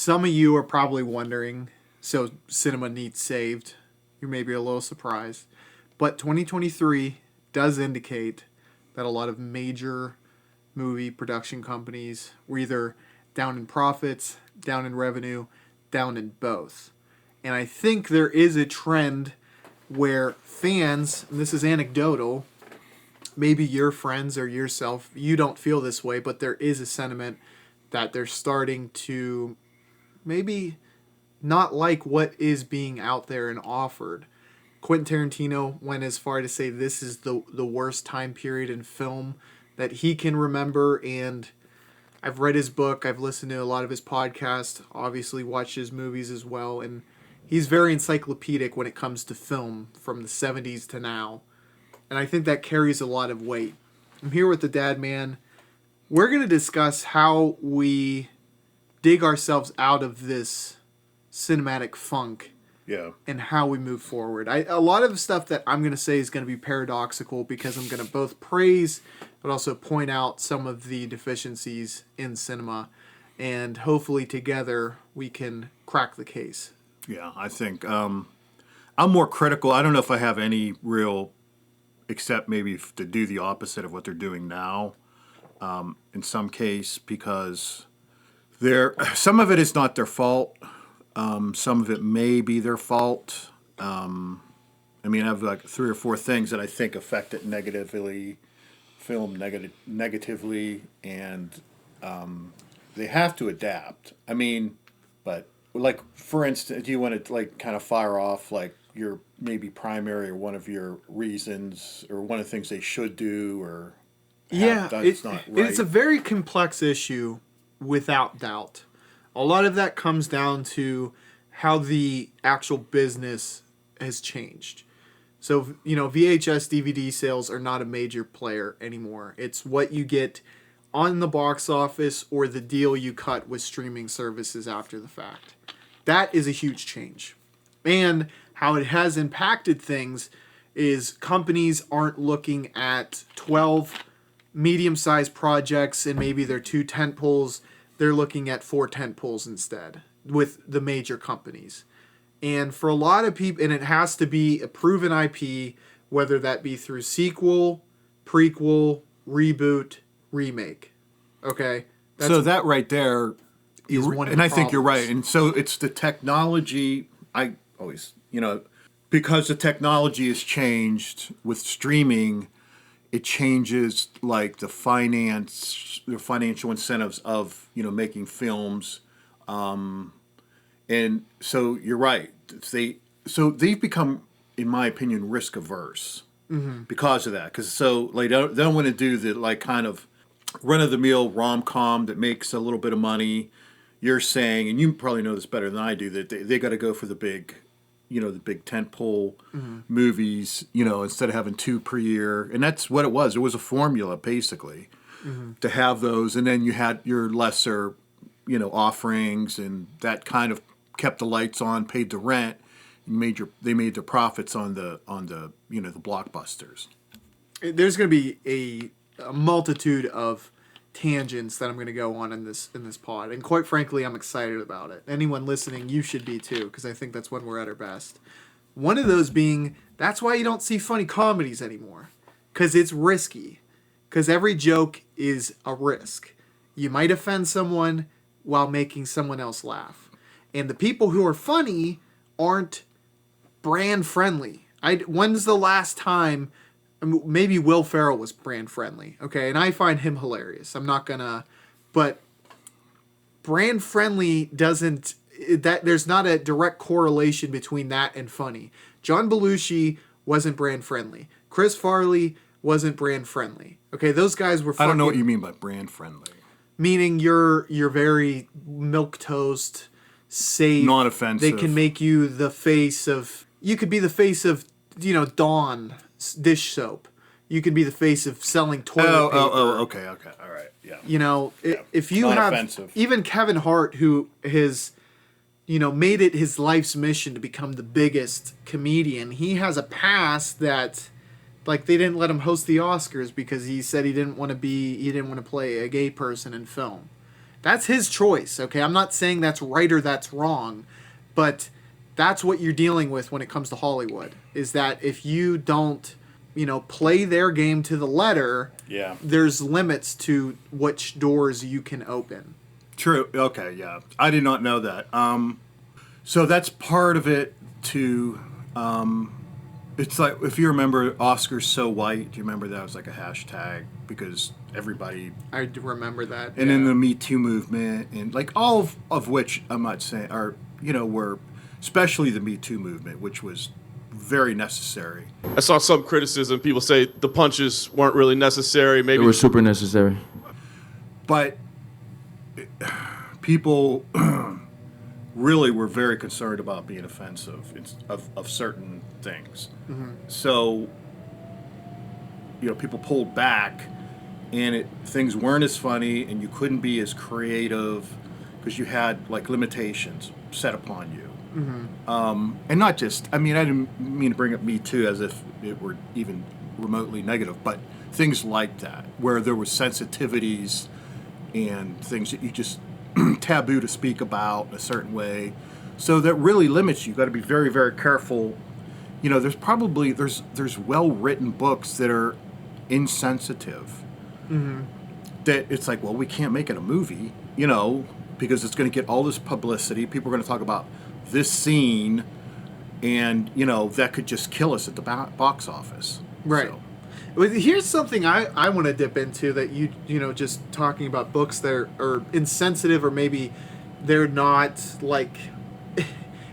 some of you are probably wondering, so cinema needs saved. You may be a little surprised. But 2023 does indicate that a lot of major movie production companies were either down in profits, down in revenue, down in both. And I think there is a trend where fans, and this is anecdotal, maybe your friends or yourself, you don't feel this way, but there is a sentiment that they're starting to maybe not like what is being out there and offered. Quentin Tarantino went as far to say this is the worst time period in film that he can remember, and I've read his book, I've listened to a lot of his podcasts, obviously watched his movies as well, and he's very encyclopedic when it comes to film from the 70s to now. And I think that carries a lot of weight. I'm here with the Dad Man. We're going to discuss how we dig ourselves out of this cinematic funk. Yeah. And how we move forward. A lot of the stuff that I'm going to say is going to be paradoxical because I'm going to both praise but also point out some of the deficiencies in cinema. And hopefully together we can crack the case. Yeah, I think I'm more critical. I don't know if I have any real, except maybe to do the opposite of what they're doing now. In some case, because some of it is not their fault. Some of it may be their fault. I have like 3 or 4 things that I think affect it negatively, negatively, and they have to adapt. But like, for instance, do you want to like kind of fire off like your maybe primary or one of your reasons or one of the things they should do or have done, it's not right? It's a very complex issue, without doubt. A lot of that comes down to how the actual business has changed. So, VHS DVD sales are not a major player anymore. It's what you get on the box office or the deal you cut with streaming services after the fact. That is a huge change. And how it has impacted things is companies aren't looking at 12 medium-sized projects and maybe they're 2 tentpoles. They're looking at 4 tentpoles instead with the major companies. And for a lot of people, and it has to be a proven IP, whether that be through sequel, prequel, reboot, remake. Okay? So that right there is one of and the I think you're problems. right. And so it's the technology. I always, because the technology has changed with streaming, it changes like the financial incentives of making films, and so you're right. They've become, in my opinion, risk averse because of that. Because they don't want to do the like kind of run of the mill rom-com that makes a little bit of money. You're saying, and you probably know this better than I do, that they got to go for the big. The big tentpole movies, instead of having 2 per year. And that's what it was. It was a formula, basically, to have those. And then you had your lesser, offerings, and that kind of kept the lights on, paid the rent, and they made their profits on the the blockbusters. There's going to be a multitude of tangents that I'm going to go on in this pod, and quite frankly, I'm excited about it. Anyone listening, you should be too, because I think that's when we're at our best. One of those being, that's why you don't see funny comedies anymore, because it's risky, because every joke is a risk. You might offend someone while making someone else laugh, and the people who are funny aren't brand friendly. When's the last time? Maybe Will Ferrell was brand friendly, okay, and I find him hilarious. I'm not gonna, but brand friendly doesn't, that there's not a direct correlation between that and funny. John Belushi wasn't brand friendly. Chris Farley wasn't brand friendly. Okay, those guys were. I don't know what you mean by brand friendly. Meaning you're very milquetoast, safe, non-offensive. They can make you the face of. You could be the face of Dawn dish soap. You could be the face of selling toilet paper. Okay, all right, yeah. If you have even Kevin Hart, who has, made it his life's mission to become the biggest comedian, he has a past that, like, they didn't let him host the Oscars because he said he didn't want to play a gay person in film. That's his choice, okay? I'm not saying that's right or that's wrong, but that's what you're dealing with when it comes to Hollywood, is that if you don't, play their game to the letter, Yeah. there's limits to which doors you can open. True. Okay, yeah. I did not know that. So that's part of it too. It's like, if you remember Oscars So White, do you remember that was like a hashtag because everybody... I do remember that. And then the Me Too movement, and like all of which I'm not saying are, were, especially the Me Too movement, which was very necessary. I saw some criticism. People say the punches weren't really necessary. Maybe They were super necessary. But people really were very concerned about being offensive of certain things. Mm-hmm. So, people pulled back, and things weren't as funny, and you couldn't be as creative because you had like limitations set upon you. Mm-hmm. And not just, I didn't mean to bring up Me Too as if it were even remotely negative, but things like that, where there were sensitivities and things that you just taboo to speak about in a certain way. So that really limits you. You've got to be very, very careful. There's well-written books that are insensitive. Mm-hmm. That it's like, well, we can't make it a movie, because it's going to get all this publicity. People are going to talk about this scene, and, that could just kill us at the box office. Right. So. Well, here's something I want to dip into that just talking about books that are insensitive, or maybe they're not like,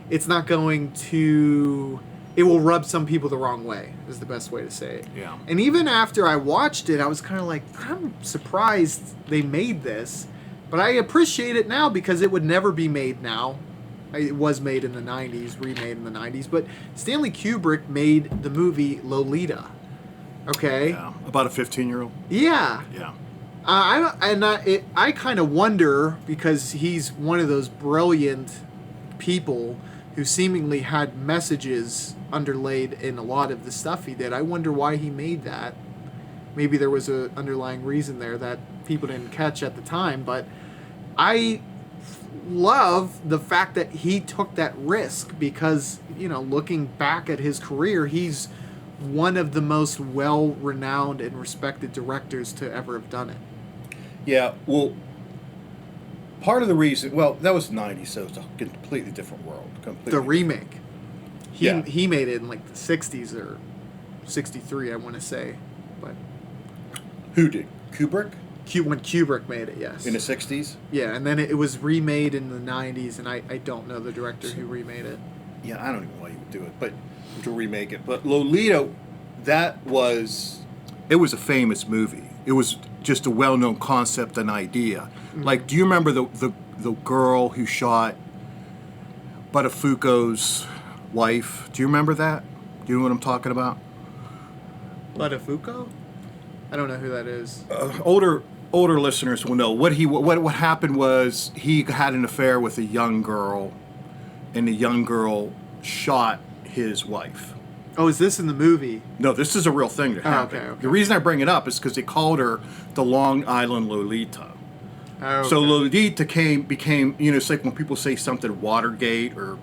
it's not going to, it will rub some people the wrong way, is the best way to say it. Yeah. And even after I watched it, I was kind of like, I'm surprised they made this, but I appreciate it now because it would never be made now. It was made in the 90s, remade in the 90s, but Stanley Kubrick made the movie Lolita. Okay. Yeah. About a 15-year-old. Yeah. Yeah. I kind of wonder, because he's one of those brilliant people who seemingly had messages underlaid in a lot of the stuff he did. I wonder why he made that. Maybe there was an underlying reason there that people didn't catch at the time, but I love the fact that he took that risk because, looking back at his career, he's one of the most well-renowned and respected directors to ever have done it. Yeah, well, part of the reason, that was the 90s, so it's a completely different world. The remake. Yeah. He made it in like the 60s or 63, I want to say. But who did? Kubrick? When Kubrick made it, yes. In the 60s? Yeah, and then it was remade in the 90s, and I don't know the director who remade it. Yeah, I don't even know why he would do it, but to remake it. But Lolita, it was a famous movie. It was just a well-known concept and idea. Mm-hmm. Like, do you remember the girl who shot Buttafuoco's wife? Do you remember that? Do you know what I'm talking about? Buttafuoco? I don't know who that is. Older listeners will know what happened was he had an affair with a young girl, and the young girl shot his wife. Oh, is this in the movie? No, this is a real thing that happened. Okay. The reason I bring it up is because they called her the Long Island Lolita. Okay. So Lolita became, it's like when people say something Watergate or,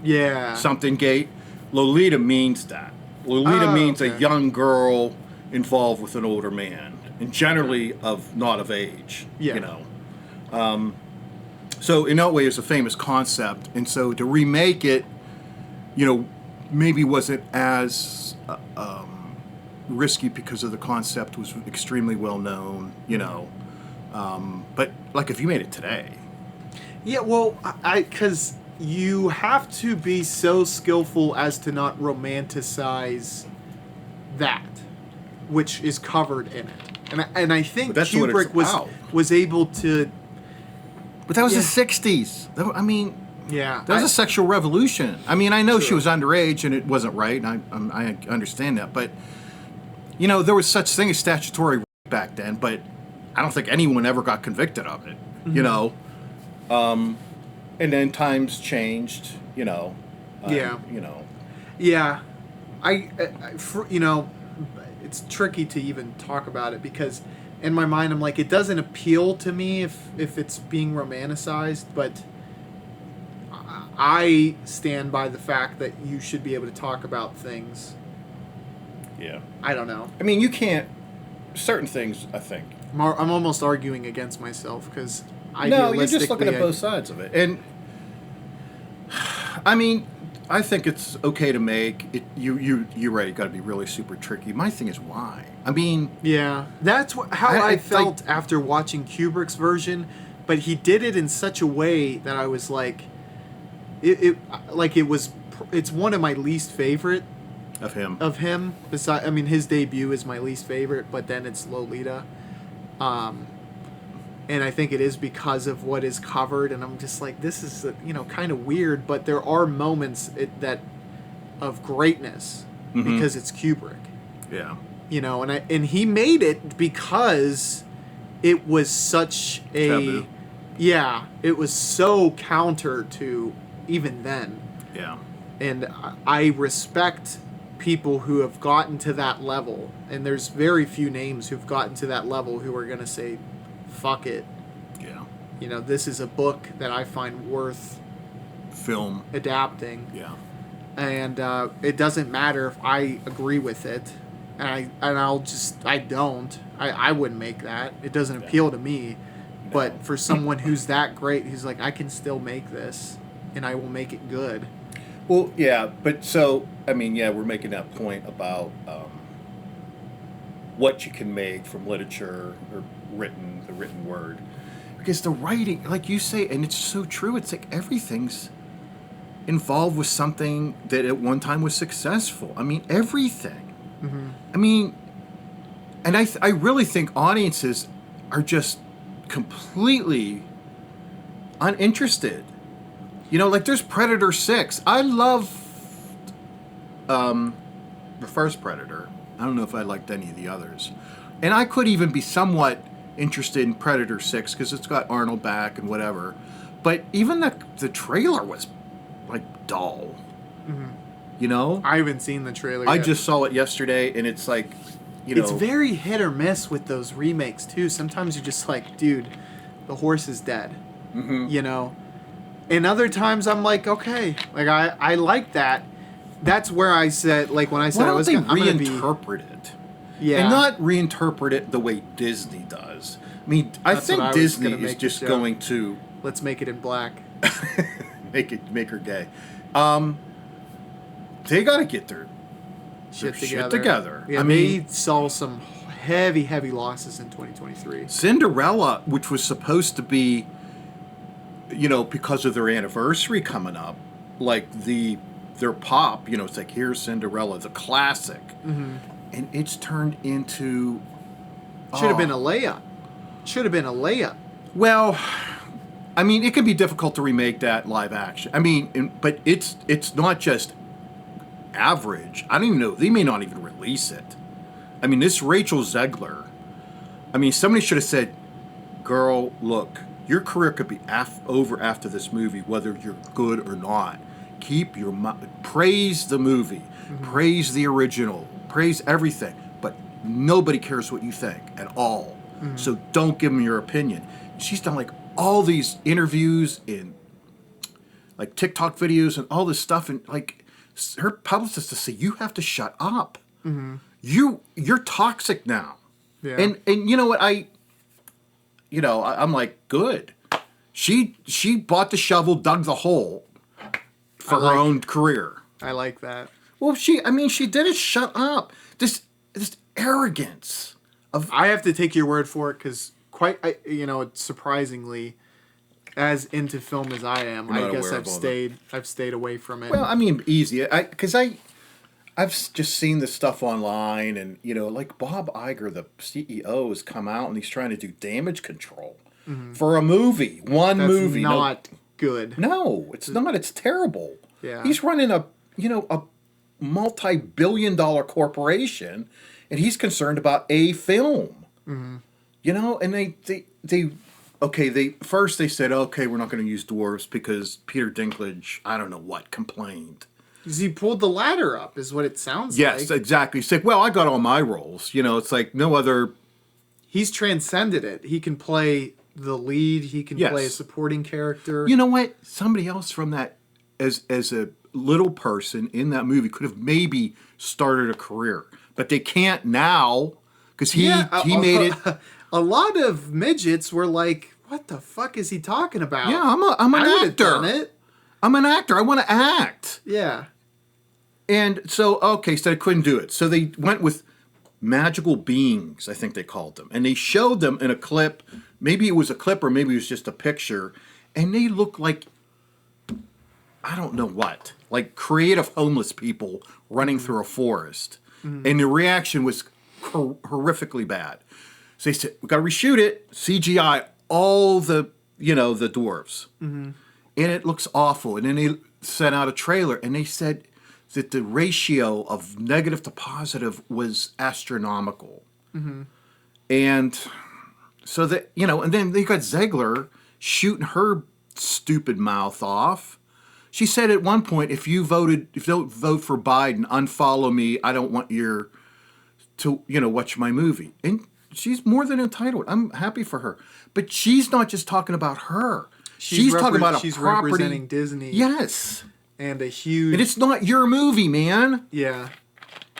yeah, something gate. Lolita means that. Lolita means a young girl involved with an older man, and generally not of age. Yeah. So in that way, it's a famous concept, and so to remake it, maybe wasn't as risky because of the concept was extremely well known. But like if you made it today, yeah, well, because you have to be so skillful as to not romanticize that, which is covered in it, and I think Kubrick was able to. But that was the 60s. Yeah, that was a sexual revolution. I know she was underage and it wasn't right, and I understand that. But there was such thing as statutory rape back then, but I don't think anyone ever got convicted of it. Mm-hmm. And then times changed. Yeah. Yeah, it's tricky to even talk about it because in my mind, I'm like, it doesn't appeal to me if it's being romanticized, but I stand by the fact that you should be able to talk about things. Yeah. I don't know. I mean, you can't. Certain things, I think. I'm almost arguing against myself because No, you're just looking at both sides of it. And, I mean, I think it's okay to make it. You're right. You got to be really super tricky. My thing is why. I mean, yeah, that's how I felt after watching Kubrick's version, but he did it in such a way that I was like, it's one of my least favorite of him. Besides, I mean, his debut is my least favorite, but then it's Lolita, and I think it is because of what is covered, and I'm just like, this is kind of weird, but there are moments that of greatness because it's Kubrick. Yeah. And he made it because it was such a taboo. Yeah, it was so counter to even then. Yeah. And I respect people who have gotten to that level, and there's very few names who've gotten to that level who are going to say, fuck it. Yeah. This is a book that I find worth film adapting. Yeah. And it doesn't matter if I agree with it, and I don't. I wouldn't make that. It doesn't appeal to me. No. But for someone who's that great, who's like, I can still make this, and I will make it good. Well, yeah, but so, I mean, yeah, we're making that point about what you can make from literature or the written word. Because the writing, like you say, and it's so true, it's like everything's involved with something that at one time was successful. I mean, everything. Mm-hmm. I mean, and I really think audiences are just completely uninterested. Like there's Predator 6. I loved the first Predator. I don't know if I liked any of the others. And I could even be somewhat interested in Predator 6 because it's got Arnold back and whatever. But even the trailer was like dull. Mm-hmm. I haven't seen the trailer I yet. just saw it yesterday, and it's like, It's very hit or miss with those remakes, too. Sometimes you're just like, dude, the horse is dead. Mm-hmm. And other times I'm like, okay. Like, I like that. That's where I said, like, when I said I was going to reinterpret it? Yeah. And not reinterpret it the way Disney does. I mean, I think Disney is just going to... Let's make it in black. make her gay. They got to get their shit together. Yeah, they saw some heavy, heavy losses in 2023. Cinderella, which was supposed to be, because of their anniversary coming up, like their pop, it's like, here's Cinderella, the classic. Mm-hmm. And it's turned into... Should have been a layup. Well... I mean, it can be difficult to remake that live action. I mean, but it's not just average. I don't even know. They may not even release it. I mean, this Rachel Zegler. I mean, somebody should have said, girl, look, your career could be over after this movie, whether you're good or not. Keep your praise the movie. Mm-hmm. Praise the original. Praise everything. But nobody cares what you think at all. Mm-hmm. So don't give them your opinion. She's done like all these interviews in like TikTok videos and all this stuff, and like her publicist to say, you have to shut up. Mm-hmm. You're toxic now. Yeah. And you know what, I'm like, good. She bought the shovel, dug the hole for her own career. I like that. Well, she didn't shut up. This arrogance of... I have to take your word for it because surprisingly, as into film as I am, I guess I've stayed away from it. Well, I mean, easy. Because I've just seen this stuff online, and like Bob Iger, the CEO, has come out and he's trying to do damage control for a movie. That's movie, not good. No, it's not. It's terrible. Yeah, he's running a multi-billion-dollar corporation, and he's concerned about a film. Mm-hmm. And they first said, okay, we're not going to use dwarves because Peter Dinklage, I don't know what, complained. Because he pulled the ladder up, is what it sounds like. Yes, exactly. He's like, well, I got all my roles. It's like no other he's transcended it. He can play the lead. He can Yes. play a supporting character. You know what? Somebody else from that, as a little person in that movie, could have maybe started a career, but they can't now because he made it. A lot of midgets were like, "What the fuck is he talking about?" Yeah, I'm an I would've actor. done it. I'm an actor. I want to act. Yeah. And so, okay, so they couldn't do it. So they went with magical beings, I think they called them. And they showed them in a clip. Maybe it was a clip or maybe it was just a picture. And they looked like, I don't know what, like creative homeless people running through a forest. Mm-hmm. And the reaction was horrifically bad. So they said, we got to reshoot it, CGI, all the dwarves. Mm-hmm. And it looks awful. And then they sent out a trailer and they said that the ratio of negative to positive was astronomical. Mm-hmm. And so that, and then they got Zegler shooting her stupid mouth off. She said at one point, if you don't vote for Biden, unfollow me. I don't want to watch my movie. And she's more than entitled. I'm happy for her. But she's not just talking about her. She's talking about a property. Representing Disney. Yes. And a huge... And it's not your movie, man. Yeah.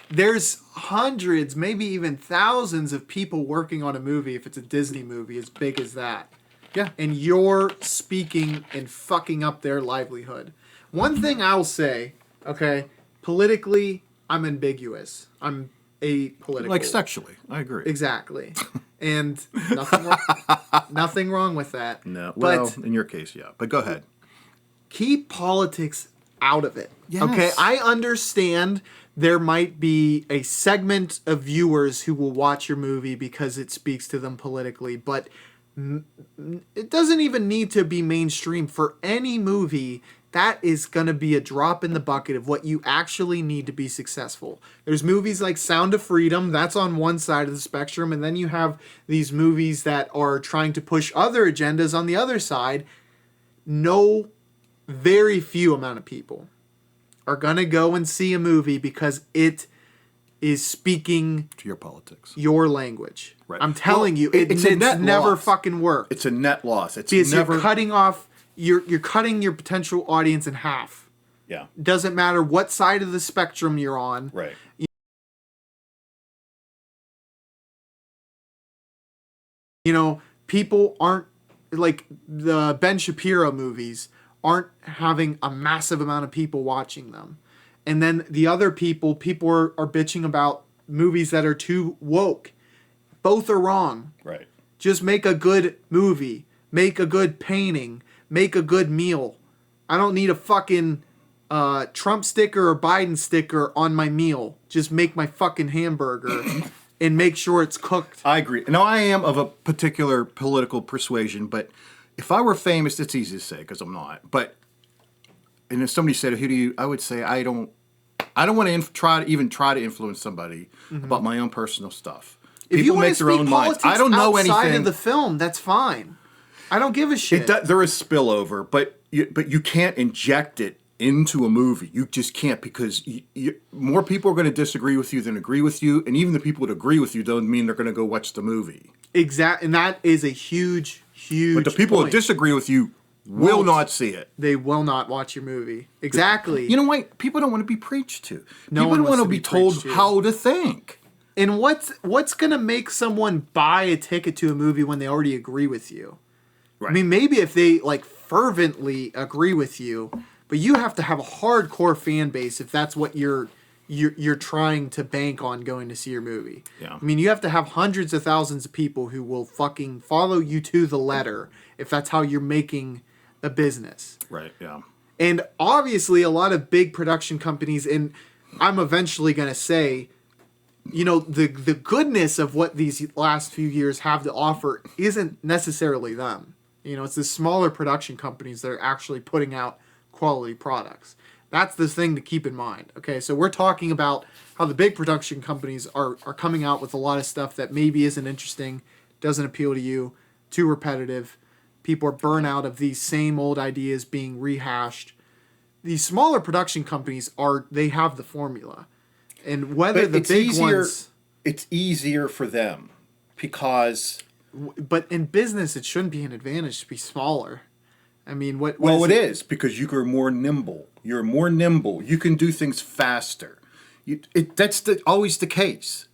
There's hundreds, maybe even thousands of people working on a movie if it's a Disney movie as big as that. Yeah. And you're speaking and fucking up their livelihood. One thing I'll say, okay, politically, I'm ambiguous. I'm apolitical. Like sexually. I agree. Exactly. And nothing wrong with that. No. Well, in your case, yeah. But go ahead. Keep politics out of it. Yes. Okay, I understand there might be a segment of viewers who will watch your movie because it speaks to them politically, but it doesn't even need to be mainstream. For any movie, that is going to be a drop in the bucket of what you actually need to be successful. There's movies like Sound of Freedom, that's on one side of the spectrum, and then you have these movies that are trying to push other agendas on the other side. Very few amount of people are going to go and see a movie because it is speaking to your politics, your language. Right. I'm telling you, it's never loss. Fucking worked. It's a net loss. It's because never... you're cutting off, you're cutting your potential audience in half. Yeah. Doesn't matter what side of the spectrum you're on. Right. People aren't, like the Ben Shapiro movies aren't having a massive amount of people watching them. And then the other people are bitching about movies that are too woke. Both are wrong. Right. Just make a good movie. Make a good painting. Make a good meal. I don't need a fucking Trump sticker or Biden sticker on my meal. Just make my fucking hamburger and make sure it's cooked. I agree. Now, I am of a particular political persuasion, but if I were famous, it's easy to say because I'm not. But and if somebody said, "Who do you?" I would say, "I don't want to try to influence somebody about my own personal stuff." If you want to speak politics I don't know outside anything of the film, that's fine. I don't give a shit. There is spillover, but you can't inject it into a movie. You just can't because more people are going to disagree with you than agree with you, and even the people that agree with you don't mean they're going to go watch the movie. Exactly, and that is a huge. But the people who disagree with you will not see it. They will not watch your movie. Exactly. You know what? People don't want to be preached to. No people want to be told how to think. And what's going to make someone buy a ticket to a movie when they already agree with you? Right. I mean, maybe if they fervently agree with you, but you have to have a hardcore fan base if that's what you're trying to bank on going to see your movie. Yeah. I mean, you have to have hundreds of thousands of people who will fucking follow you to the letter if that's how you're making a business. Right, yeah. And obviously a lot of big production companies, and I'm eventually going to say, the goodness of what these last few years have to offer isn't necessarily them. It's the smaller production companies that are actually putting out quality products. That's the thing to keep in mind. Okay, so we're talking about how the big production companies are coming out with a lot of stuff that maybe isn't interesting, doesn't appeal to you, too repetitive. People are burnt out of these same old ideas being rehashed. These smaller production companies they have the formula. And whether the big ones... It's easier for them because But in business, it shouldn't be an advantage to be smaller. I mean, what well, is it is because you are more nimble. You're more nimble. You can do things faster. That's always the case.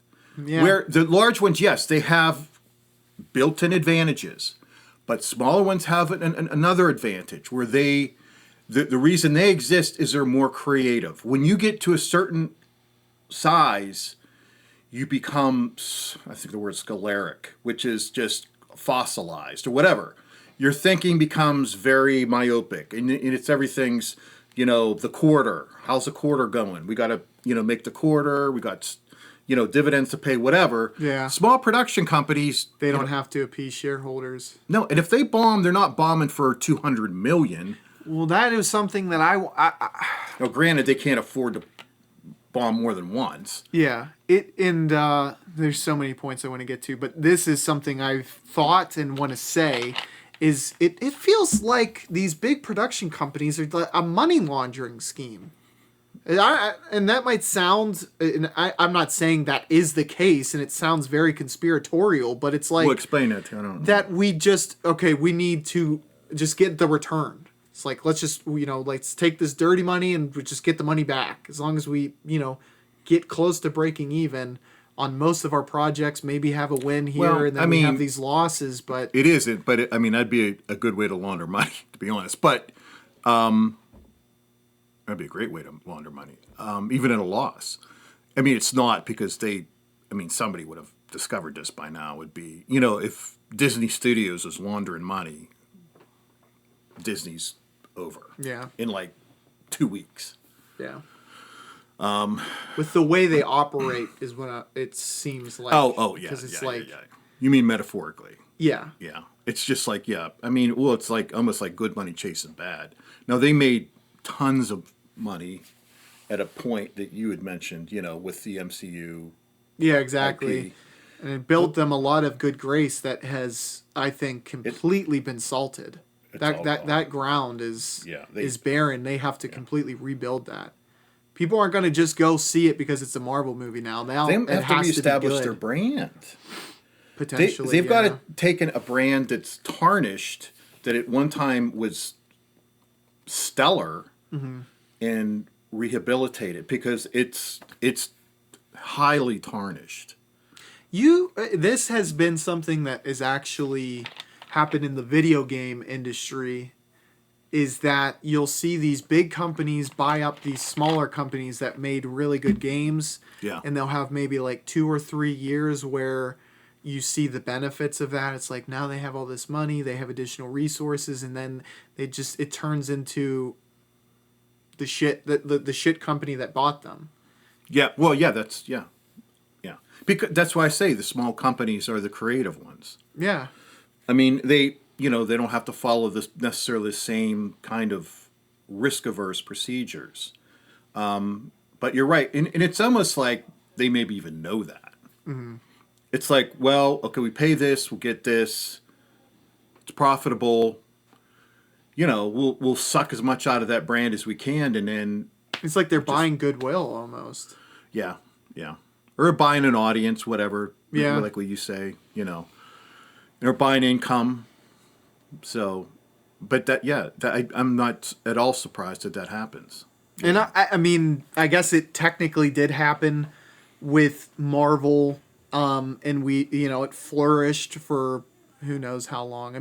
Yeah. Where the large ones, yes, they have built-in advantages, but smaller ones have another advantage where the reason they exist is they're more creative. When you get to a certain size, you become, I think the word scalaric, which is just fossilized or whatever. Your thinking becomes very myopic, and it's everything's, the quarter. How's the quarter going? We got to, make the quarter. We got, dividends to pay, whatever. Yeah. Small production companies, they don't have to appease shareholders. no, and if they bomb, they're not bombing for 200 million. Well, that is something that Now, granted, they can't afford to bomb more than once. yeah. There's so many points I want to get to, but this is something I've thought and want to say. Is it feels like these big production companies are a money laundering scheme. And that might sound, and I'm not saying that is the case, and it sounds very conspiratorial, but it's like... Well, explain it. I don't know. That we we need to just get the return. It's like, let's just, let's take this dirty money and we just get the money back. As long as we, get close to breaking even on most of our projects, maybe have a win here, and then we have these losses, but... It isn't, but that'd be a good way to launder money, to be honest. But that'd be a great way to launder money, even at a loss. It's not because somebody would have discovered this by now. Would be, if Disney Studios is laundering money, Disney's over. Yeah. In like 2 weeks. Yeah. With the way they operate is when it seems like. Oh yeah. Because it's yeah. You mean metaphorically? Yeah. Yeah. It's just like it's like almost like good money chasing bad. Now they made tons of money at a point that you had mentioned, with the MCU. Yeah, exactly. IP. And it built them a lot of good grace that has, I think, completely been salted. That ground is barren. They have to completely rebuild that. People aren't going to just go see it because it's a Marvel movie now. They have to reestablish their brand. Potentially, they've got to take a brand that's tarnished, that at one time was stellar, and rehabilitate it because it's highly tarnished. This has been something that is actually happened in the video game industry, is that you'll see these big companies buy up these smaller companies that made really good games. Yeah. And they'll have maybe like 2 or 3 years where you see the benefits of that. It's like now they have all this money, they have additional resources, and then it turns into the shit company that bought them. Yeah. Well, yeah, yeah. Because that's why I say the small companies are the creative ones. Yeah. They don't have to follow necessarily the same kind of risk-averse procedures. But you're right. And it's almost like they maybe even know that. Mm-hmm. It's like, well, okay, we pay this, we'll get this. It's profitable. We'll suck as much out of that brand as we can, and then... It's like they're buying goodwill, almost. Yeah. Or buying an audience, whatever. Yeah. Like what you say, They're buying income. So, but I'm not at all surprised that happens. And I guess it technically did happen with Marvel, and it flourished for who knows how long.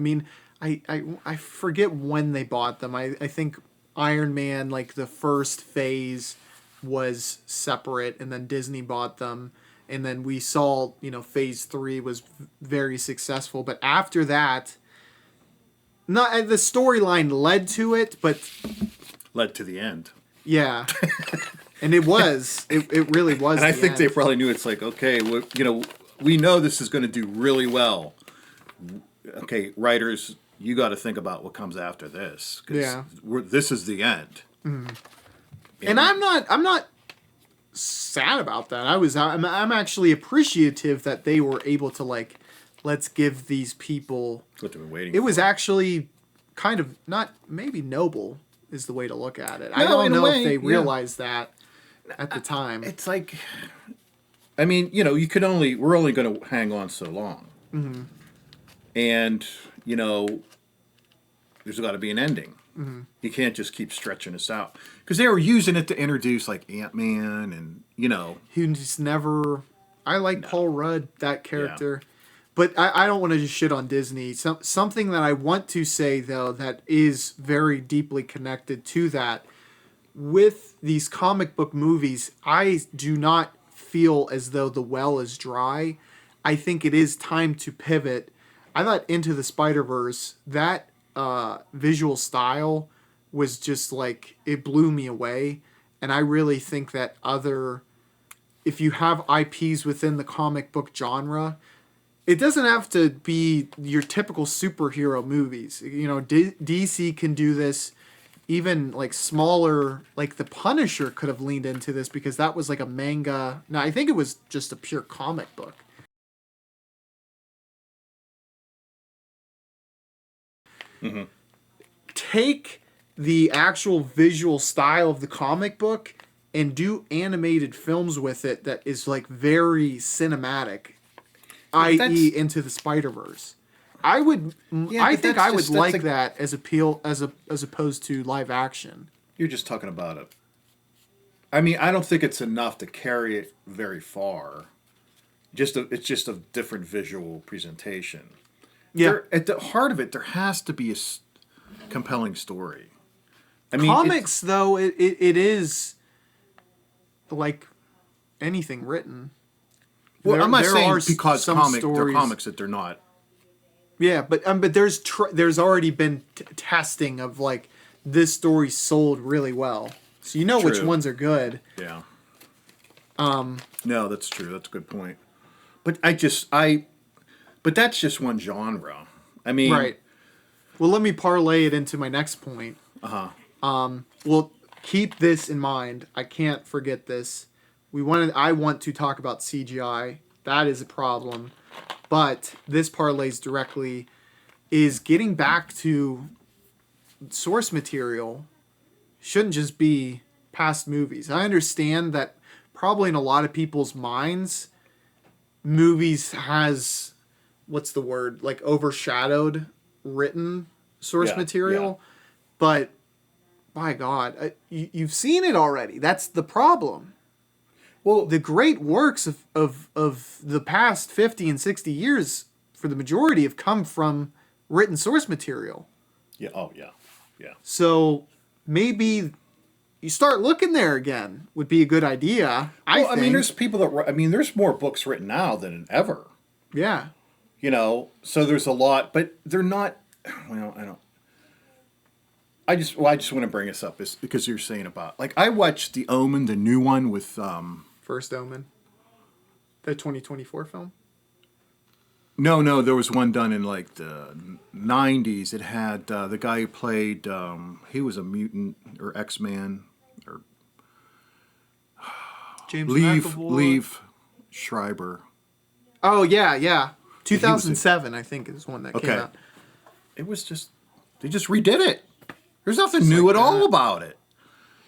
I forget when they bought them. I think Iron Man, like the first phase, was separate, and then Disney bought them. And then we saw, phase 3 was very successful. But after that, the storyline led to it, but... Led to the end. Yeah. And it was. It really was. And I think they probably knew it's like, okay, we know this is going to do really well. Okay, writers, you got to think about what comes after this. Yeah. This is the end. Mm. And I'm not sad about that. I'm actually appreciative that they were able to let's give these people what they've been waiting. It was actually kind of not maybe noble is the way to look at it. No, I don't know if they yeah. realized that at the time. It's like, we're only going to hang on so long. And, you know, there's got to be an ending. You can't just keep stretching this out. Because they were using it to introduce, like, Ant-Man and, you know. He just never... I like Paul Rudd, that character. Yeah. But I don't want to just shit on Disney. Something that I want to say, though, that is very deeply connected to that, with these comic book movies, I do not feel as though the well is dry. I think it is time to pivot. I thought Into the Spider-Verse, that visual style was just like, it blew me away. And I really think that if you have IPs within the comic book genre, it doesn't have to be your typical superhero movies. You know, DC can do this. Even like smaller, like The Punisher could have leaned into this because that was like a manga. No, I think it was just a pure comic book. Take the actual visual style of the comic book and do animated films with it that is like very cinematic, i.e. Into the Spider-Verse. I would. Yeah, I think I would like that as as opposed to live action. You're just talking about it. I mean, I don't think it's enough to carry it very far. It's just a different visual presentation. Yeah. At the heart of it, there has to be a compelling story. I mean, comics, though, it is like anything written. Well, I'm not saying because they're comics that they're not. Yeah, but there's already been testing of like this story sold really well, so you know which ones are good. Yeah. No, that's true. That's a good point. But but that's just one genre. I mean, right. Well, let me parlay it into my next point. Well, keep this in mind. I can't forget this. I want to talk about CGI. That is a problem. But this parlays directly is getting back to source material shouldn't just be past movies. I understand that probably in a lot of people's minds, movies has, what's the word, like overshadowed written source material. Yeah. But, my God, you've seen it already. That's the problem. Well, the great works of the past 50 and 60 years, for the majority, have come from written source material. Yeah. Oh, yeah. Yeah. So maybe you start looking there again would be a good idea. I mean, there's there's more books written now than ever. Yeah. You know, so there's a lot, but they're not. Well, I don't. I just want to bring this up is because you're saying about, like, I watched The Omen, the new one with First Omen, the 2024 film. No, there was one done in like the 90s. It had the guy who played he was a mutant or X-Man or James Leave Schreiber. Oh yeah. 2007 I think is one that came out. It was just they just redid it. There's nothing new at all about it.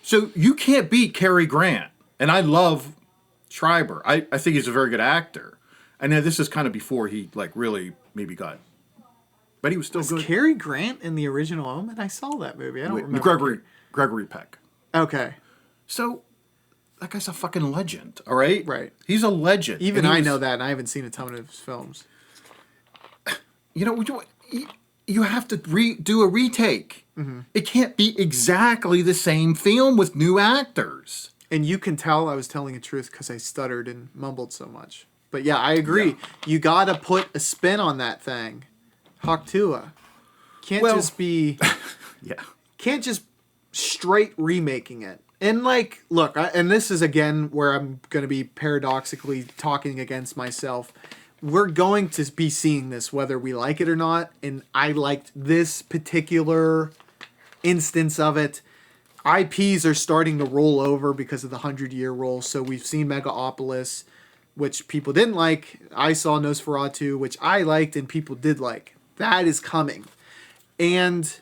So you can't beat Cary Grant. And I love Schreiber. I think he's a very good actor. And this is kind of before he like really maybe got. But he was still good. Was Cary Grant in the original Omen? I saw that movie. I don't remember. Gregory Peck. Okay. So that guy's a fucking legend, all right? Right. He's a legend. Even I know that, and I haven't seen a ton of his films. You know, you have to do a retake. Mm-hmm. It can't be exactly the same film with new actors. And you can tell I was telling the truth because I stuttered and mumbled so much. But yeah, I agree. Yeah. You got to put a spin on that thing. Haktua. Can't just be... Yeah. Can't just straight remaking it. And like, look, and this is again where I'm going to be paradoxically talking against myself. We're going to be seeing this whether we like it or not. And I liked this particular instance of it. IPs are starting to roll over because of the 100-year rule. So we've seen Megaopolis, which people didn't like. I saw Nosferatu, which I liked and people did like. That is coming. And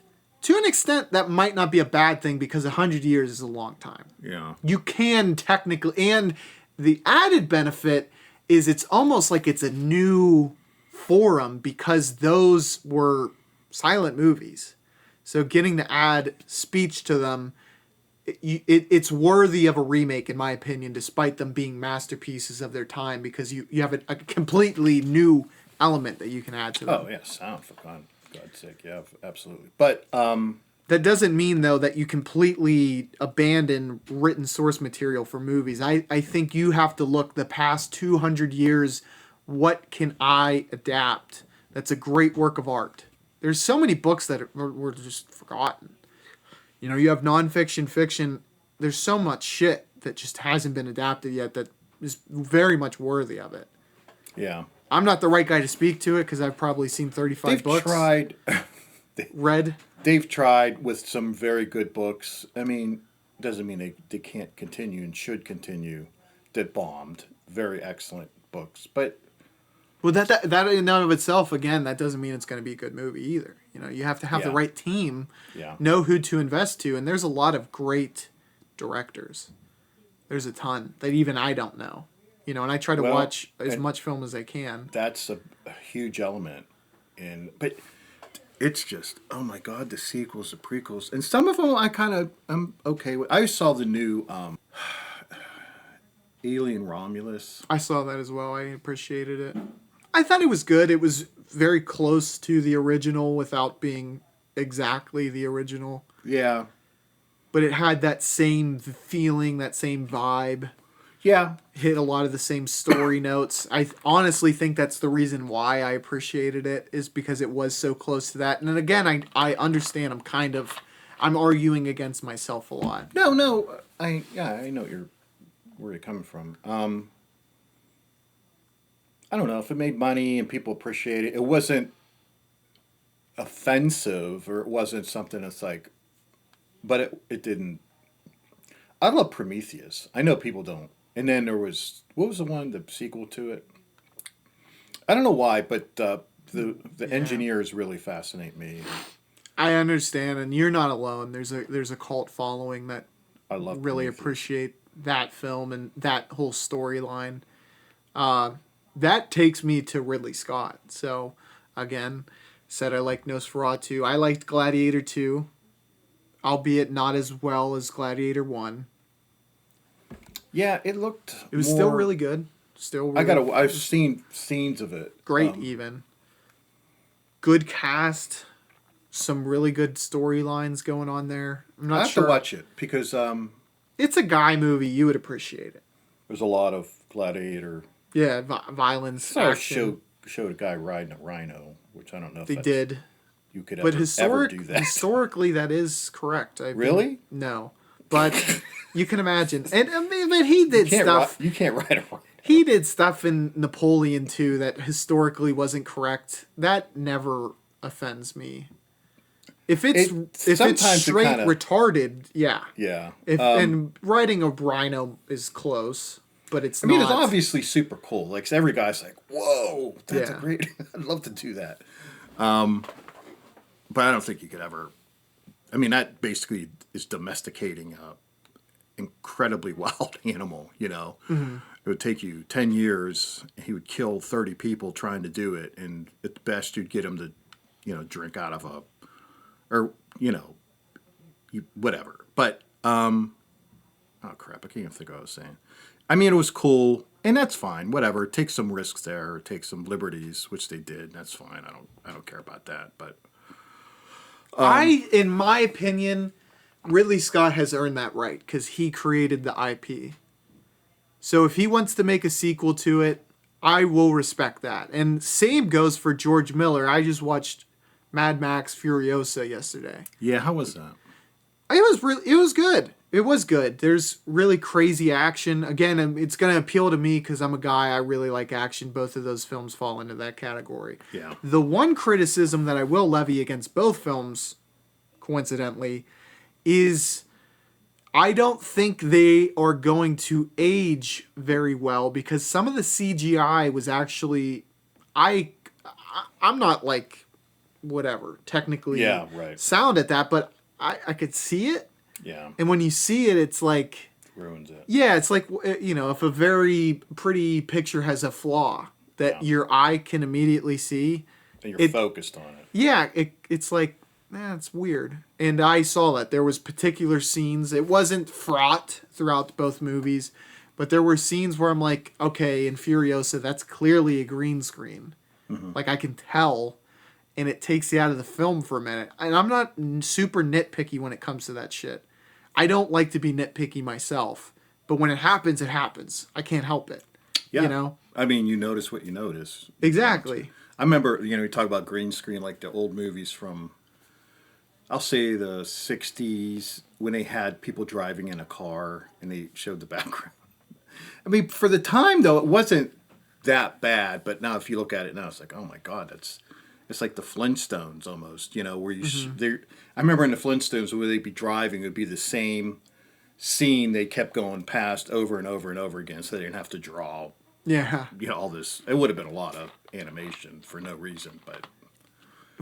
to an extent, that might not be a bad thing because 100 years is a long time. Yeah. You can technically... And the added benefit is it's almost like it's a new for them because those were silent movies. So getting to add speech to them, it's worthy of a remake, in my opinion, despite them being masterpieces of their time, because you have a completely new element that you can add to them. Oh, yeah, sound, for God's sake. Yeah, absolutely. But that doesn't mean, though, that you completely abandon written source material for movies. I think you have to look the past 200 years, what can I adapt? That's a great work of art. There's so many books that were just forgotten. You know, you have nonfiction, fiction. There's so much shit that just hasn't been adapted yet that is very much worthy of it. yeah. I'm not the right guy to speak to it because I've probably seen 35 books. They've tried with some very good books. I mean, doesn't mean they can't continue and should continue. That bombed. Very excellent books. But well, that in and of itself, again, that doesn't mean it's going to be a good movie either. You know, you have to have the right team, know who to invest to, and there's a lot of great directors. There's a ton that even I don't know. You know, and I try to watch as much film as I can. That's a huge element. But it's just, oh my God, the sequels, the prequels. And some of them I'm okay with. I saw the new Alien Romulus. I saw that as well. I appreciated it. I thought it was good. It was very close to the original without being exactly the original. Yeah. But it had that same feeling, that same vibe. Yeah. Hit a lot of the same story notes. I honestly think that's the reason why I appreciated it, is because it was so close to that. And then again, I understand I'm arguing against myself a lot. No. I know where you're coming from. I don't know if it made money and people appreciate it. It wasn't offensive, or it wasn't something that's like, but it didn't. I love Prometheus. I know people don't. And then there was, what was the sequel to it? I don't know why, but the engineers really fascinate me. I understand, and you're not alone. There's a cult following that I love really Prometheus. Appreciate that film and that whole storyline. That takes me to Ridley Scott. So, again, said I like Nosferatu. I liked Gladiator 2, albeit not as well as Gladiator 1. Yeah, it was still really good. I've seen scenes of it. Great, even. Good cast. Some really good storylines going on there. I'm not sure. I have to watch it because it's a guy movie. You would appreciate it. There's a lot of Gladiator. Yeah, violence. Showed a guy riding a rhino, which I don't know if they did. You could ever do that. Historically, that is correct. Really? No, but you can imagine. And I mean, he did stuff. You can't ride a rhino. He did stuff in Napoleon too that historically wasn't correct. That never offends me. If it's straight retarded, yeah. Yeah. And riding a rhino is close, but it's not. I mean, it's obviously super cool. Like, every guy's like, whoa, that's a great... I'd love to do that. But I don't think you could ever... I mean, that basically is domesticating a incredibly wild animal, you know? Mm-hmm. It would take you 10 years, and he would kill 30 people trying to do it, and at best you'd get him to, drink out of a... Or, whatever. But, oh crap, I can't even think what I was saying. I mean, it was cool, and that's fine. Whatever. Take some risks there, or take some liberties, which they did. That's fine. I don't care about that. But in my opinion, Ridley Scott has earned that right because he created the IP. So if he wants to make a sequel to it, I will respect that. And same goes for George Miller. I just watched Mad Max Furiosa yesterday. Yeah, how was that? It was good. It was good. There's really crazy action. Again, it's going to appeal to me because I'm a guy. I really like action. Both of those films fall into that category. Yeah. The one criticism that I will levy against both films, coincidentally, is I don't think they are going to age very well because some of the CGI was actually... I'm not like... whatever, technically sound at that, but I could see it. Yeah. And when you see it, it's like... ruins it. Yeah, it's like, if a very pretty picture has a flaw, that your eye can immediately see. And you're focused on it. Yeah, it's like, it's weird. And I saw that. There was particular scenes. It wasn't fraught throughout both movies, but there were scenes where I'm like, okay, in Furiosa, that's clearly a green screen. Mm-hmm. Like, I can tell, and it takes you out of the film for a minute. And I'm not super nitpicky when it comes to that shit. I don't like to be nitpicky myself, but when it happens, it happens. I can't help it. Yeah. You know? I mean, you notice what you notice. Exactly. I remember, you talk about green screen, like the old movies from, I'll say the 60s, when they had people driving in a car and they showed the background. I mean, for the time, though, it wasn't that bad. But now if you look at it now, it's like, oh, my God, it's like the Flintstones almost, where you I remember in the Flintstones, where they'd be driving, it would be the same scene they kept going past over and over and over again, so they didn't have to draw. Yeah. All this. It would have been a lot of animation for no reason, but.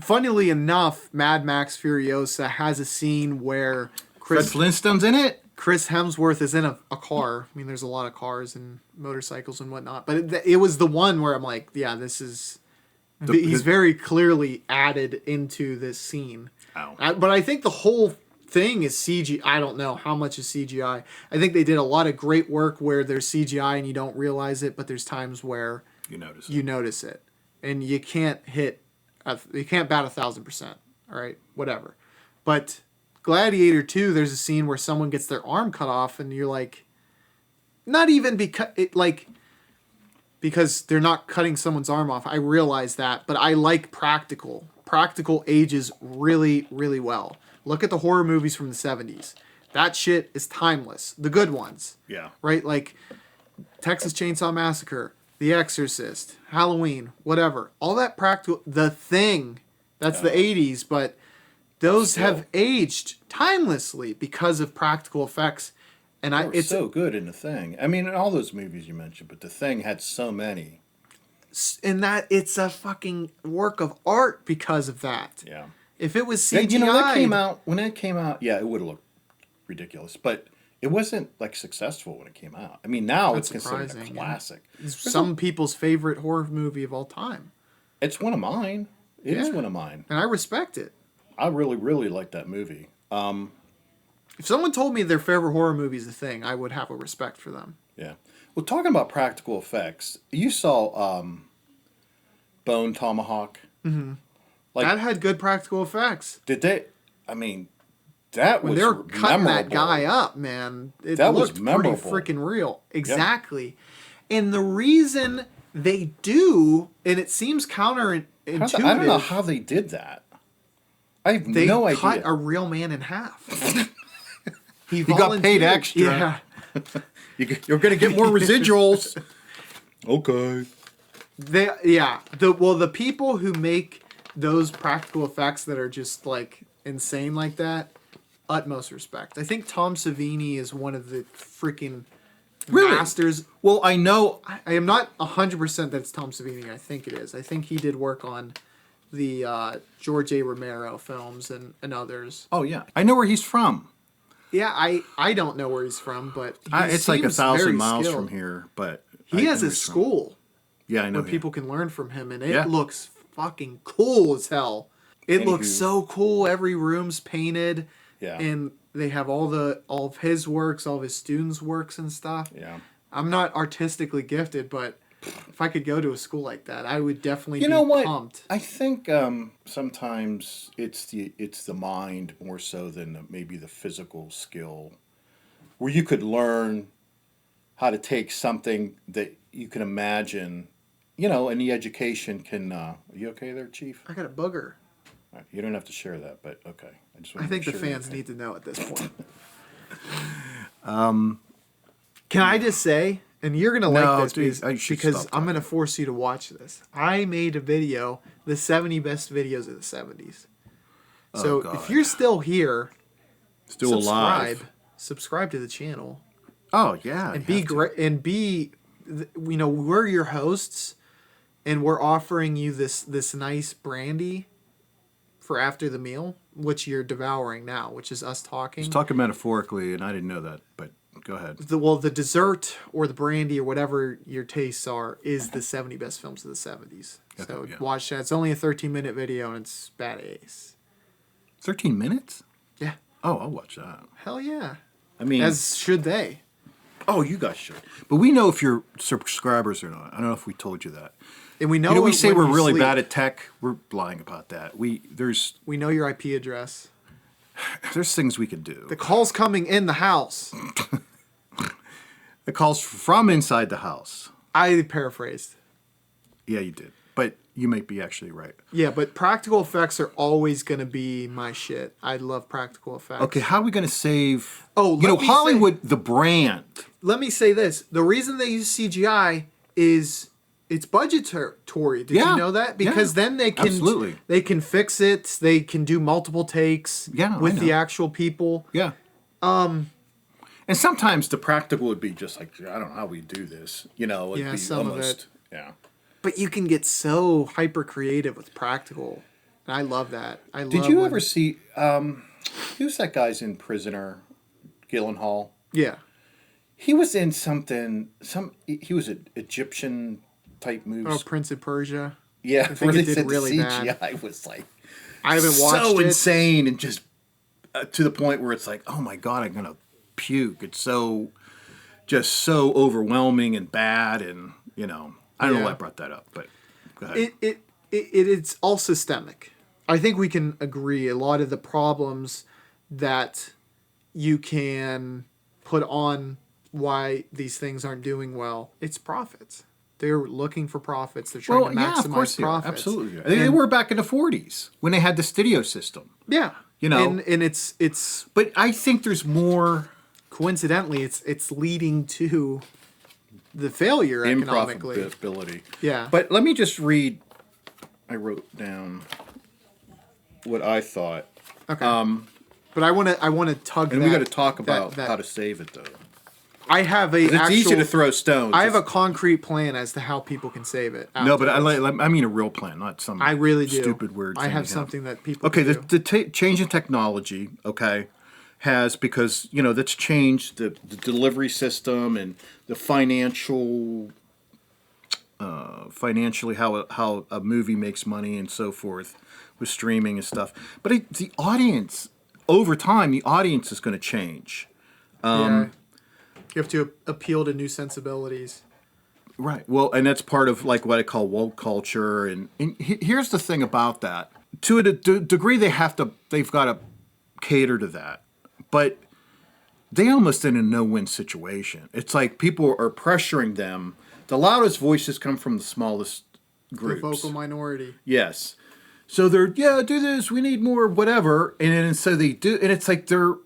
Funnily enough, Mad Max Furiosa has a scene where Fred Flintstone's in it? Chris Hemsworth is in a car. I mean, there's a lot of cars and motorcycles and whatnot, but it was the one where I'm like, yeah, this is. He's very clearly added into this scene. Oh. But I think the whole thing is CGI. I don't know how much is CGI. I think they did a lot of great work where there's CGI and you don't realize it, but there's times where you notice it. And you can't bat 1,000%. All right, whatever. But Gladiator 2, there's a scene where someone gets their arm cut off and you're like, not even because they're not cutting someone's arm off. I realize that, but I like practical. Practical ages really, really well. Look at the horror movies from the 70s. That shit is timeless. The good ones. Yeah. Right? Like Texas Chainsaw Massacre, The Exorcist, Halloween, whatever. All that practical. The Thing. That's the 80s, but those have aged timelessly because of practical effects. And it's so good in The Thing. I mean, in all those movies you mentioned, but The Thing had so many. And that it's a fucking work of art because of that. Yeah. If it was CGI, when that came out, yeah, it would have looked ridiculous, but it wasn't like successful when it came out. I mean, now it's considered a classic. Yeah. It's some people's favorite horror movie of all time. It's one of mine. It is one of mine, and I respect it. I really, really like that movie. If someone told me their favorite horror movie is The Thing, I would have a respect for them. Yeah. Well, talking about practical effects, you saw Bone Tomahawk. Mm-hmm. That had good practical effects. Did they? I mean, that was when they were cutting memorable. That guy up, man. That looked was memorable. Pretty freaking real. Exactly. Yep. And the reason they do, and it seems counterintuitive. I don't know how they did that. I have no idea. They cut a real man in half. He got paid extra. Yeah. You're going to get more residuals. Okay. The people who make those practical effects that are just like insane like that, utmost respect. I think Tom Savini is one of the freaking masters. Well, I know. I am not 100% that it's Tom Savini. I think it is. I think he did work on the George A. Romero films and others. Oh, yeah. I know where he's from. Yeah, I don't know where he's from, but it's like 1,000 miles from here. But he has a school. Yeah, I know. Where people can learn from him, and it looks fucking cool as hell. It looks so cool. Every room's painted. Yeah. And they have all of his works, all of his students' works and stuff. Yeah. I'm not artistically gifted, but if I could go to a school like that, I would definitely be pumped. I think sometimes it's the mind more so than maybe the physical skill, where you could learn how to take something that you can imagine, and the education can. Are you okay there, Chief? I got a booger. Right, you don't have to share that, but okay. I think the fans need to know at this point. Can I just say, and you're going to like this because I'm going to force you to watch this. I made a video, the 70 best videos of the 70s. So if you're still here, subscribe to the channel. Oh, yeah. And be great. And we're your hosts, and we're offering you this nice brandy for after the meal, which you're devouring now, which is us talking. I was talking metaphorically, and I didn't know that, but Go ahead. The dessert or the brandy or whatever your tastes are is the 70 best films of the 70s. Okay, So yeah. watch that. It's only a 13-minute video and it's badass. 13 minutes? Yeah. Oh, I'll watch that. Hell yeah. I mean, As should they. oh, you guys should. But we know if you're subscribers or not. I don't know if we told you that. And we know, You know, we it say when we're you really sleep. bad at tech. We're lying about that. We know your IP address. There's things we could do. The call's coming in the house. The calls from inside the house. I paraphrased. Yeah, you did. But you might be actually right. Yeah, but practical effects are always going to be my shit. I love practical effects. Okay, how are we going to save... Oh, you know, let me Hollywood, the brand. Let me say this. The reason they use CGI is it's budgetary. Did Yeah. you know that? Because Yeah. then they can Absolutely. they can fix it. They can do multiple takes Yeah, I with the know. actual people. Yeah. And sometimes the practical would be just like, I don't know how we do this. You know, it'd Yeah, be some of almost... it. Yeah. But you can get so hyper creative with practical. And I love that. Did you ever see... who's that guy's in Prisoner? Gyllenhaal? Yeah. He was in something... He was an Egyptian type movie. Oh, Prince of Persia. Yeah, think where it they did said really the bad. CGI was like I haven't watched so it. insane and just to the point where it's like, oh my god, I'm gonna puke. It's so just so overwhelming and bad, and you know, I don't know Yeah. why I brought that up, but go ahead. It's all systemic. I think we can agree a lot of the problems that you can put on why these things aren't doing well, it's profits. They're looking for profits. They're trying to maximize yeah, of course they are. profits. Absolutely. They were back in the 40s when they had the studio system. Yeah. You know. and it's But I think there's more coincidentally it's leading to the failure economically. improbability. Yeah. But let me just read. I wrote down what I thought. Okay. But I want to tug. And that, we got to talk about that- how to save it, though. I have a. 'Cause it's easy to throw stones. I have a concrete plan as to how people can save it. No, but afterwards. I mean a real plan, not some I really do. stupid word. I thing have you something that people. Okay, can do. the change in technology, okay, has because you know that's changed the delivery system and the financially how a movie makes money and so forth with streaming and stuff. But the audience over time, the audience is going to change. Yeah. You have to appeal to new sensibilities. Right. Well, and that's part of like what I call woke culture. And here's the thing about that: to a degree, they've got to cater to that, but they almost in a no-win situation. It's like people are pressuring them. The loudest voices come from the smallest groups. The vocal minority. Yes. So they're do this. We need more, whatever. And so they do, and it's like well,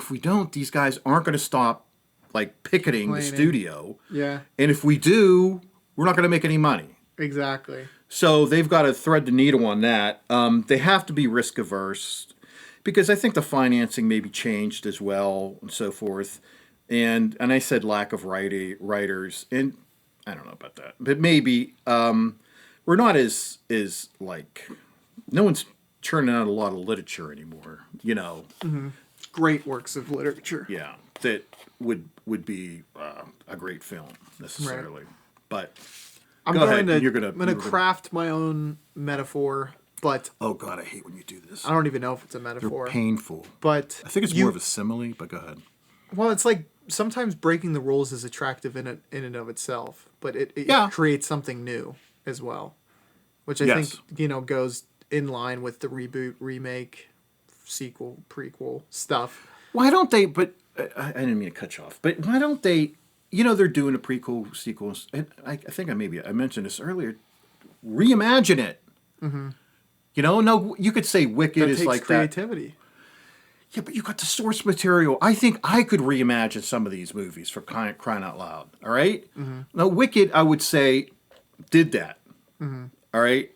if we don't, these guys aren't going to stop like picketing the Complaining. studio. Yeah. And if we do, we're not going to make any money. Exactly. So they've got to thread the needle on that. They have to be risk averse because I think the financing may be changed as well and so forth. And I said lack of writers, and I don't know about that, but maybe we're not as like no one's churning out a lot of literature anymore. You know, Great works of literature. yeah, that would be a great film necessarily, but. I'm Go ahead. going You're to gonna- craft my own metaphor, but Oh God, I hate when you do this. I don't even know if it's a They're metaphor. painful. But I think it's more of a simile, but go ahead. well, it's like sometimes breaking the rules is attractive in and of itself, but it Yeah. creates something new as well, which I Yes. think goes in line with the reboot, remake, sequel, prequel stuff. Why don't they? But I didn't mean to cut you off. But why don't they? You know, they're doing a prequel, sequels, and I think I mentioned this earlier. Reimagine it. Mm-hmm. You know, no, you could say Wicked That is takes like creativity. that. Yeah, but you got the source material. I think I could reimagine some of these movies for crying out loud. All right? Now, Wicked, I would say, did that. All right?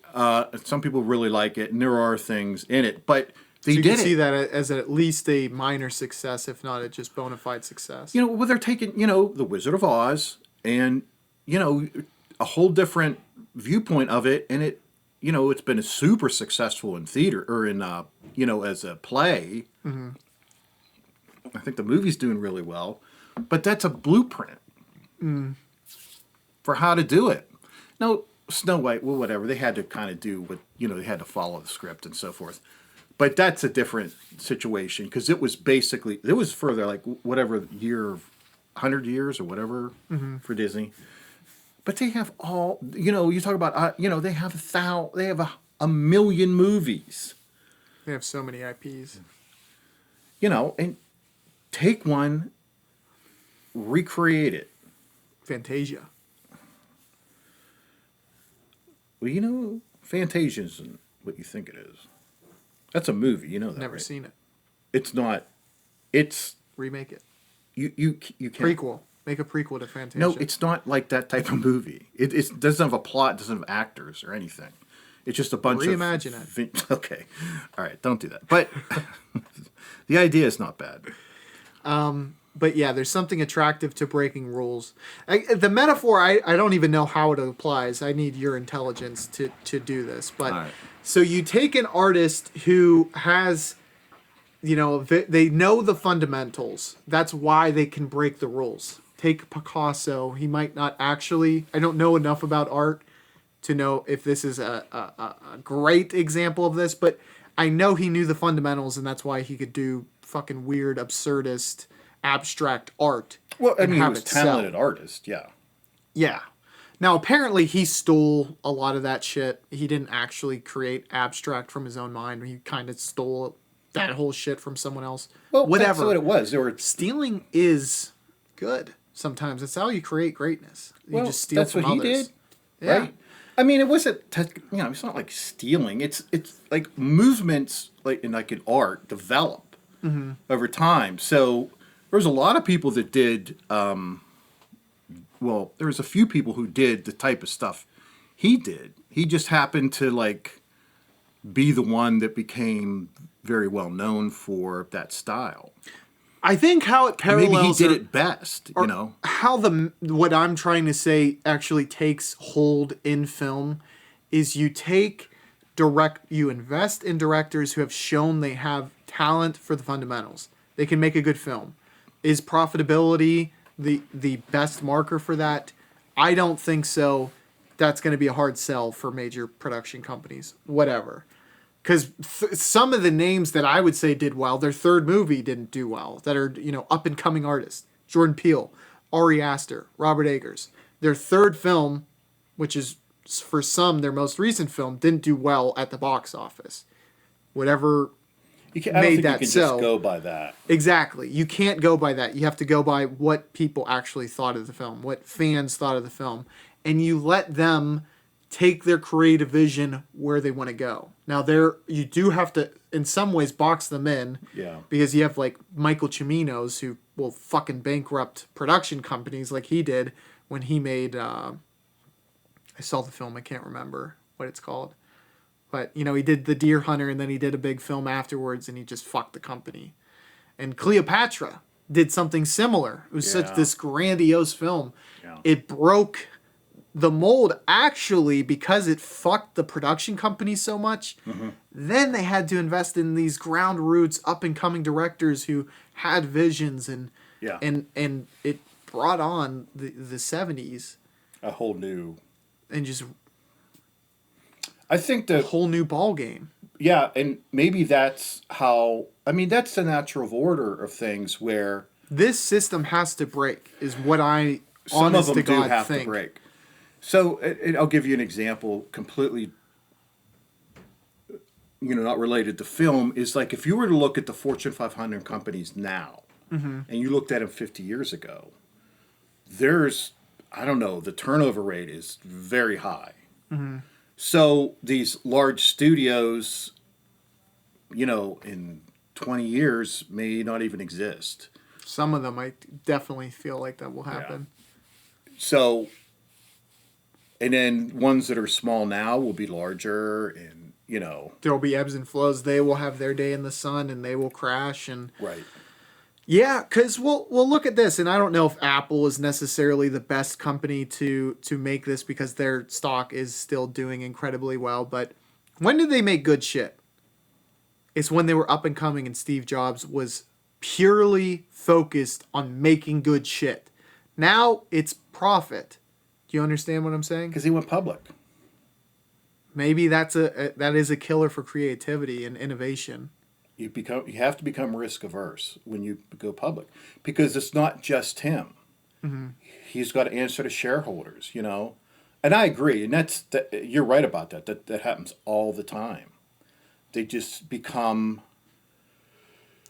Some people really like it, and there are things in it, but they So you did can it. see that as at least a minor success, if not a just bona fide success. You know, well, they're taking, The Wizard of Oz and, a whole different viewpoint of it. And it's been super successful in theater or in, as a play. I think the movie's doing really well. But that's a blueprint for how to do it. No, Snow White, well, whatever. They had to kind of do what, they had to follow the script and so forth. But that's a different situation because it was further, like, whatever year, 100 years or whatever for Disney. But they have all, you talk about, they have a million movies. They have so many IPs. And take one, recreate it. Fantasia. Well, Fantasia isn't what you think it is. That's a movie, you know that. Never right? seen it. It's not. It's Remake it. you can't. Prequel. Make a prequel to Fantasia. No, it's not like that type of movie. It doesn't have a plot, doesn't have actors or anything. It's just a bunch Reimagine it. Okay. All right, don't do that. But the idea is not bad. But yeah, there's something attractive to breaking rules. The metaphor, I don't even know how it applies. I need your intelligence to do this. But All right. So you take an artist who has, they know the fundamentals. That's why they can break the rules. Take Picasso. He might not actually, I don't know enough about art to know if this is a great example of this, but I know he knew the fundamentals, and that's why he could do fucking weird, absurdist, abstract art. Well, and he have was a it sell. talented artist, yeah. Yeah. Now, apparently, he stole a lot of that shit. He didn't actually create abstract from his own mind. He kind of stole that whole shit from someone else. Well, whatever. That's what it was. There were Stealing is good sometimes. That's how you create greatness. You just steal that's from what others. he did, Yeah. right? I mean, it wasn't. It's not like stealing. It's like movements, like in art, develop over time. So there was a lot of people that did. Well, there was a few people who did the type of stuff he did. He just happened to be the one that became very well known for that style. I think how it parallels. Maybe he did it best, How what I'm trying to say actually takes hold in film is you invest in directors who have shown they have talent for the fundamentals. They can make a good film. Is profitability the best marker for that? I don't think so. That's going to be a hard sell for major production companies. Whatever. Because some of the names that I would say did well, their third movie didn't do well, that are, up and coming artists. Jordan Peele, Ari Aster, Robert Eggers. Their third film, which is for some their most recent film, didn't do well at the box office. Whatever I don't think you can just go by that. Exactly. You can't go by that. You have to go by what people actually thought of the film, what fans thought of the film. And you let them take their creative vision where they want to go. Now, you do have to, in some ways, box them in. Yeah. Because you have, Michael Ciminos, who will fucking bankrupt production companies like he did when he made, I saw the film, I can't remember what it's called. But, he did The Deer Hunter, and then he did a big film afterwards, and he just fucked the company. And Cleopatra did something similar. It was such this grandiose film. Yeah. It broke the mold, actually, because it fucked the production company so much. Mm-hmm. Then they had to invest in these ground roots, up-and-coming directors who had visions, and it brought on the 70s. A whole new... And just... I think a whole new ball game. Yeah, and maybe that's how... I mean, that's the natural order of things where... This system has to break, is what I, some honest of them to God, do have think. to break. So, I'll give you an example, completely, not related to film, is like if you were to look at the Fortune 500 companies now, and you looked at them 50 years ago, there's, I don't know, the turnover rate is very high. Mm-hmm. So these large studios, in 20 years may not even exist. Some of them, I definitely feel like that will happen. Yeah. So, and then ones that are small now will be larger, and, there will be ebbs and flows. They will have their day in the sun, and they will crash. And right. Yeah, because we'll look at this, and I don't know if Apple is necessarily the best company to make this because their stock is still doing incredibly well. But when did they make good shit? It's when they were up and coming, and Steve Jobs was purely focused on making good shit. Now it's profit. Do you understand what I'm saying? Because he went public. Maybe that is a killer for creativity and innovation. You have to become risk averse when you go public, because it's not just him. Mm-hmm. He's got to answer to shareholders, you know. And I agree, and you're right about that. That happens all the time. They just become.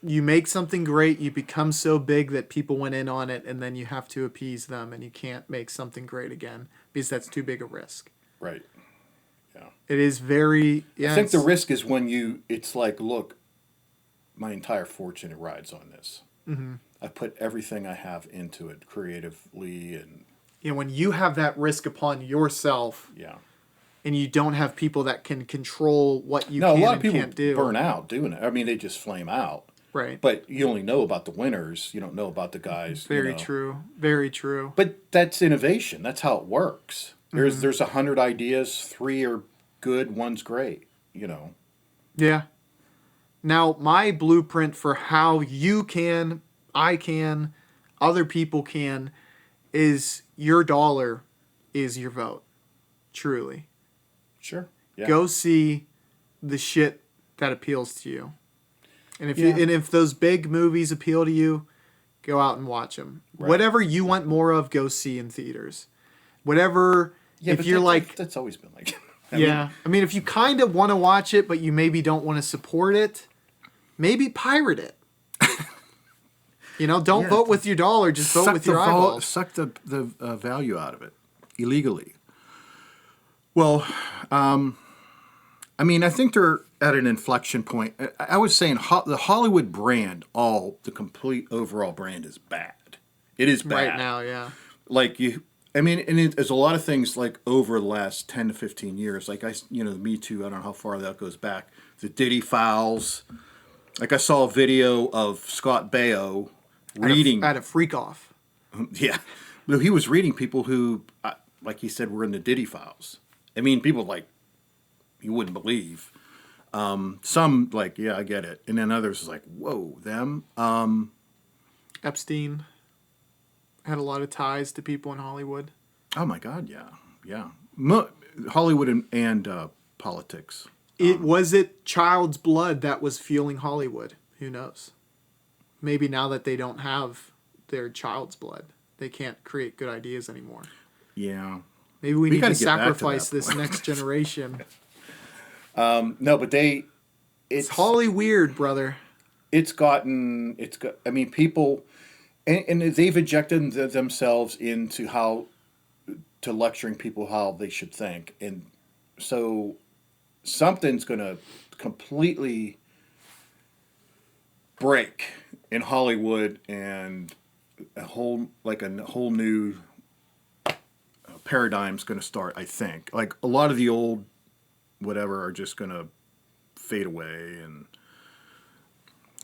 You make something great, you become so big that people went in on it, and then you have to appease them, and you can't make something great again because that's too big a risk. Right. Yeah. It is very. Yeah, I think the risk is when it's like, look, my entire fortune rides on this. Mm-hmm. I put everything I have into it creatively and. When you have that risk upon yourself. Yeah. And you don't have people that can control what you can a lot of and people can't do. Burn out doing it. I mean, they just flame out. Right. But you only know about the winners. You don't know about the guys. Very true. Very true. But that's innovation. That's how it works. There's 100 ideas. 3 are good. 1's great. You know. Yeah. Now, my blueprint for how you can, I can, other people can, is your dollar is your vote. Truly. Sure. Yeah. Go see the shit that appeals to you. And if Yeah. if those big movies appeal to you, go out and watch them. Right. Whatever you want more of, go see in theaters. Whatever, Yeah, if you're like... That's always been like... I mean, if you kind of want to watch it, but you maybe don't want to support it, maybe pirate it. Don't vote with your dollar, just vote with your eyeballs. Suck the value out of it illegally. Well, I mean, I think they're at an inflection point. I was saying the Hollywood brand, the complete overall brand is bad. It is bad. Right now, yeah. Like there's a lot of things like over the last 10 to 15 years. Like the Me Too, I don't know how far that goes back. The Diddy files. Like I saw a video of Scott Baio reading. At a freak off. Yeah. But he was reading people who, like he said, were in the Diddy files. I mean, people like, you wouldn't believe. Some like, yeah, I get it. And then others like, whoa, them. Epstein had a lot of ties to people in Hollywood. Oh my God, yeah. Yeah. Hollywood and politics. Was it child's blood that was fueling Hollywood? Who knows? Maybe now that they don't have their child's blood, they can't create good ideas anymore. Yeah. Maybe we need to sacrifice this next generation. No, but it's Holly weird, brother. I mean, people, and they've ejected themselves into to lecturing people how they should think. And so something's going to completely break in Hollywood, and a whole new paradigm's going to start, I think. Like a lot of the old whatever are just going to fade away, and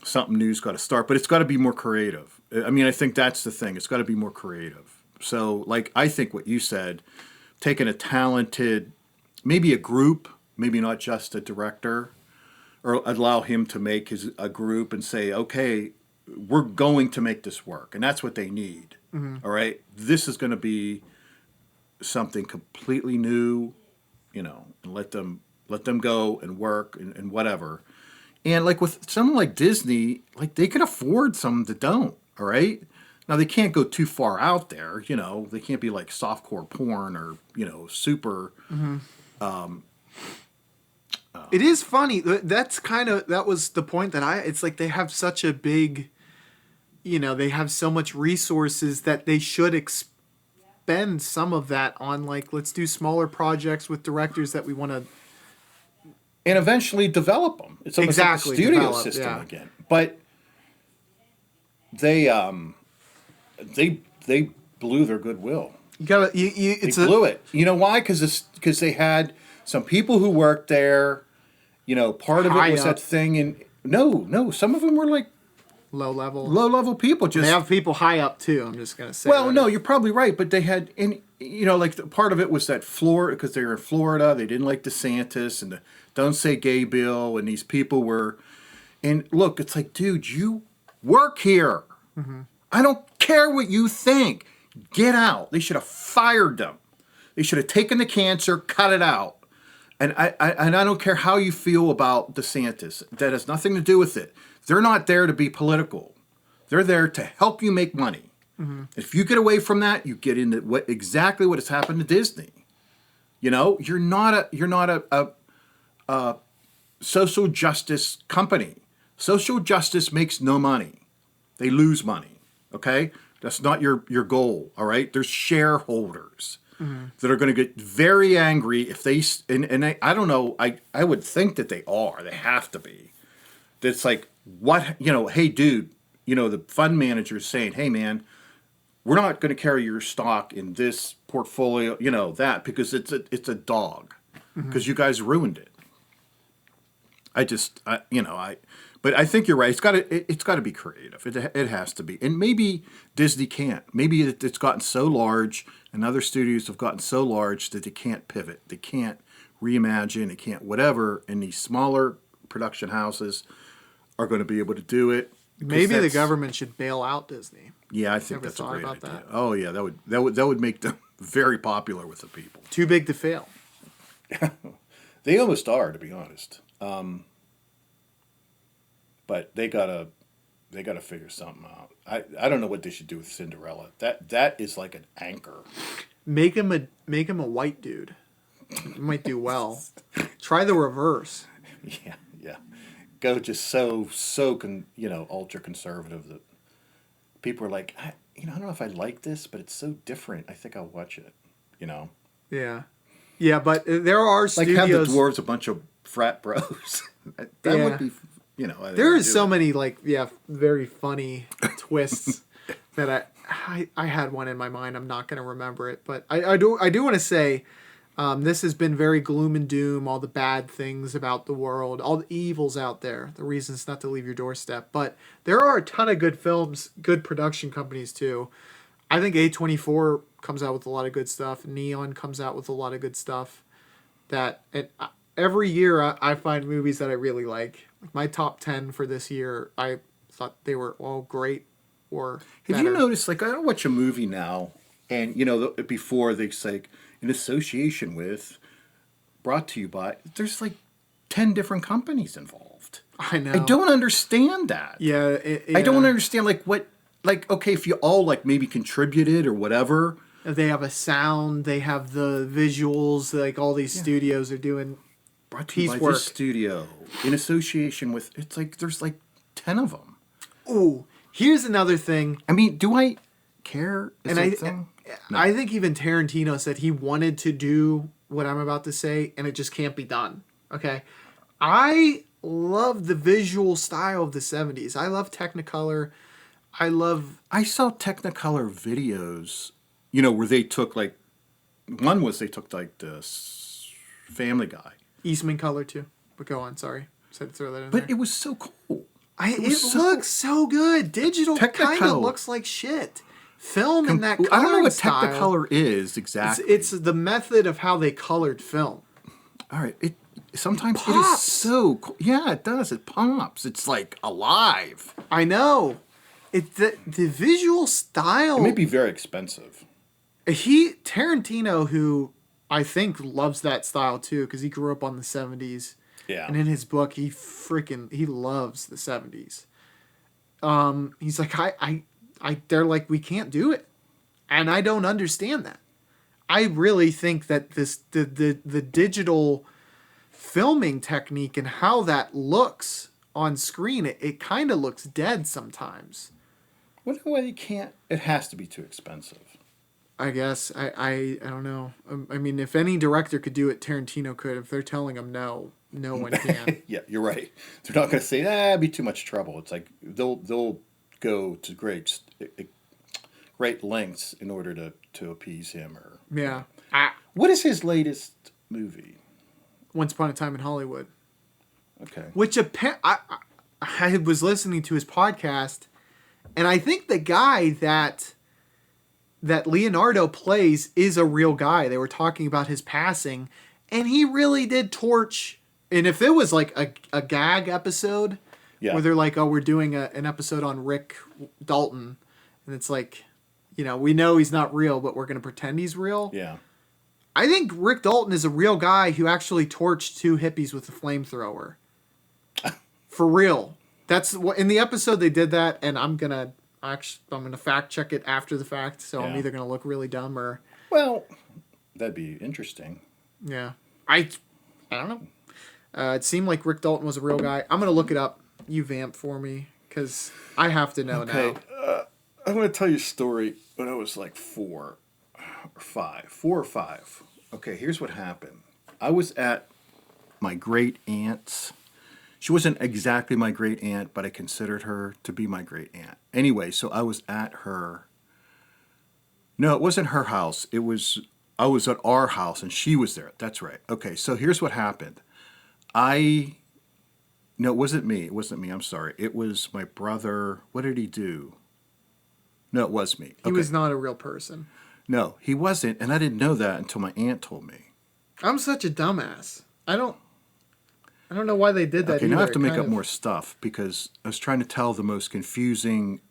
something new's got to start, but it's got to be more creative. I mean, I think that's the thing. It's got to be more creative. So like, I think what you said, taking a talented, maybe a group, maybe not just a director, or allow him to make a group and say, okay, we're going to make this work. And that's what they need. Mm-hmm. All right. This is going to be something completely new, and let them go and work and whatever. And like with someone like Disney, like they can afford some that don't. All right. Now they can't go too far out there. They can't be like softcore porn or, super. Mm-hmm. It is funny. That was the point it's like they have such a big, they have so much resources that they should expend some of that on, like, let's do smaller projects with directors that we want to. And eventually develop them. It's almost exactly, like a studio develop, system yeah. again. But they blew their goodwill. They blew it. You know why? Because they had some people who worked there. Part of it was that thing. And no, some of them were like low level people. Just they have people high up too. I'm just gonna say. Well, no, you're probably right. But they had, like part of it was that Florida, because they were in Florida. They didn't like DeSantis and the Don't Say Gay bill, and these people were. And look, it's like, dude, you work here. I don't care what you think. Get out. They should have fired them. They should have taken the cancer, cut it out. And I don't care how you feel about DeSantis. That has nothing to do with it. They're not there to be political. They're there to help you make money. If you get away from that, you get into exactly what has happened to Disney. You know, you're not a social justice company. Social justice makes no money. They lose money. Okay, that's not your goal. All right, there's shareholders that are going to get very angry if they and I don't know. I would think that they are. They have to be. It's like, what, you know? Hey, dude. You know, the fund manager is saying, hey, man, we're not going to carry your stock in this portfolio. You know that because it's a dog because you guys ruined it. But I think you're right. It's got to be creative. It has to be. And maybe Disney can't. Maybe it's gotten so large and other studios have gotten so large that they can't pivot. They can't reimagine. They can't whatever. And these smaller production houses are going to be able to do it. Maybe the government should bail out Disney. Yeah, I think Ever that's a thought great about idea. that? Oh yeah, that would make them very popular with the people. Too big to fail. They almost are, to be honest. But they gotta figure something out. I don't know what they should do with Cinderella. That is like an anchor. Make him a white dude. It might do well. Try the reverse. Yeah. Go just so ultra conservative that people are like, I don't know if I like this, but it's so different. I think I'll watch it. You know. Yeah, but there are studios. Like have the dwarves a bunch of frat bros. that would be. There is so many very funny twists that I had one in my mind. I'm not going to remember it, but I do want to say this has been very gloom and doom, all the bad things about the world, all the evils out there, the reasons not to leave your doorstep. But there are a ton of good films, good production companies too. I think A24 comes out with a lot of good stuff. Neon comes out with a lot of good stuff. Every year I find movies that I really like. My top 10 for this year, I thought they were all great or better. Have you noticed, like, I don't watch a movie now, and, before they say, in association with, brought to you by, there's like 10 different companies involved. I know. I don't understand that. Yeah. I don't understand, okay, if you all, maybe contributed or whatever. They have a sound, they have the visuals, like all these studios are doing brought to you by this studio in association with, it's like there's 10 of them. Ooh, here's another thing. I mean, do I care? I think even Tarantino said he wanted to do what I'm about to say, and it just can't be done. Okay, I love the visual style of the 70s. I love Technicolor. I saw Technicolor videos, where they took one was they took the Family Guy. Eastman color too. But go on, sorry. Just had to throw that in there. But it was so cool. It looks so good. Digital kind of looks like shit. Film in that color I don't know what style, Technicolor is exactly. It's the method of how they colored film. All right. Sometimes it is so cool. Yeah, it does. It pops. It's alive. I know. The visual style. It may be very expensive. Tarantino, who I think loves that style too, because he grew up on the 70s. Yeah. And in his book, he loves the 70s. He's like, they're like, we can't do it. And I don't understand that. I really think that the digital filming technique and how that looks on screen, it kind of looks dead sometimes. Why you can't? It has to be too expensive. I guess. I don't know. I mean, if any director could do it, Tarantino could. If they're telling him no one can. Yeah, you're right. They're not going to say, it'd be too much trouble. It's like they'll go to great lengths in order to appease him. Or Yeah. What is his latest movie? Once Upon a Time in Hollywood. Okay. Which I was listening to his podcast, and I think the guy that Leonardo plays is a real guy. They were talking about his passing, and he really did torch. And if it was like a gag episode Yeah. Where they're like, oh, we're doing an episode on Rick Dalton. And it's like, we know he's not real, but we're going to pretend he's real. Yeah. I think Rick Dalton is a real guy who actually torched 2 hippies with a flamethrower. For real. That's what in the episode they did that, and I'm gonna fact check it after the fact. So I'm Yeah. either gonna look really dumb or Well, that'd be interesting. yeah. I don't know. It seemed like Rick Dalton was a real guy. I'm gonna look it up. You vamp for me because I have to know now. I'm going to tell you a story when I was like 4 or 5. Okay, here's what happened. I was at my great aunt's. She wasn't exactly my great aunt, but I considered her to be my great aunt. Anyway, so I was at her. No, it wasn't her house. I was at our house and she was there. That's right. Okay, so here's what happened. No, it wasn't me. It wasn't me. I'm sorry. It was my brother. What did he do? No, it was me. He was not a real person. No, he wasn't, and I didn't know that until my aunt told me. I'm such a dumbass. I don't know why they did that. Okay, either. now I have to make up more stuff because I was trying to tell the most confusing,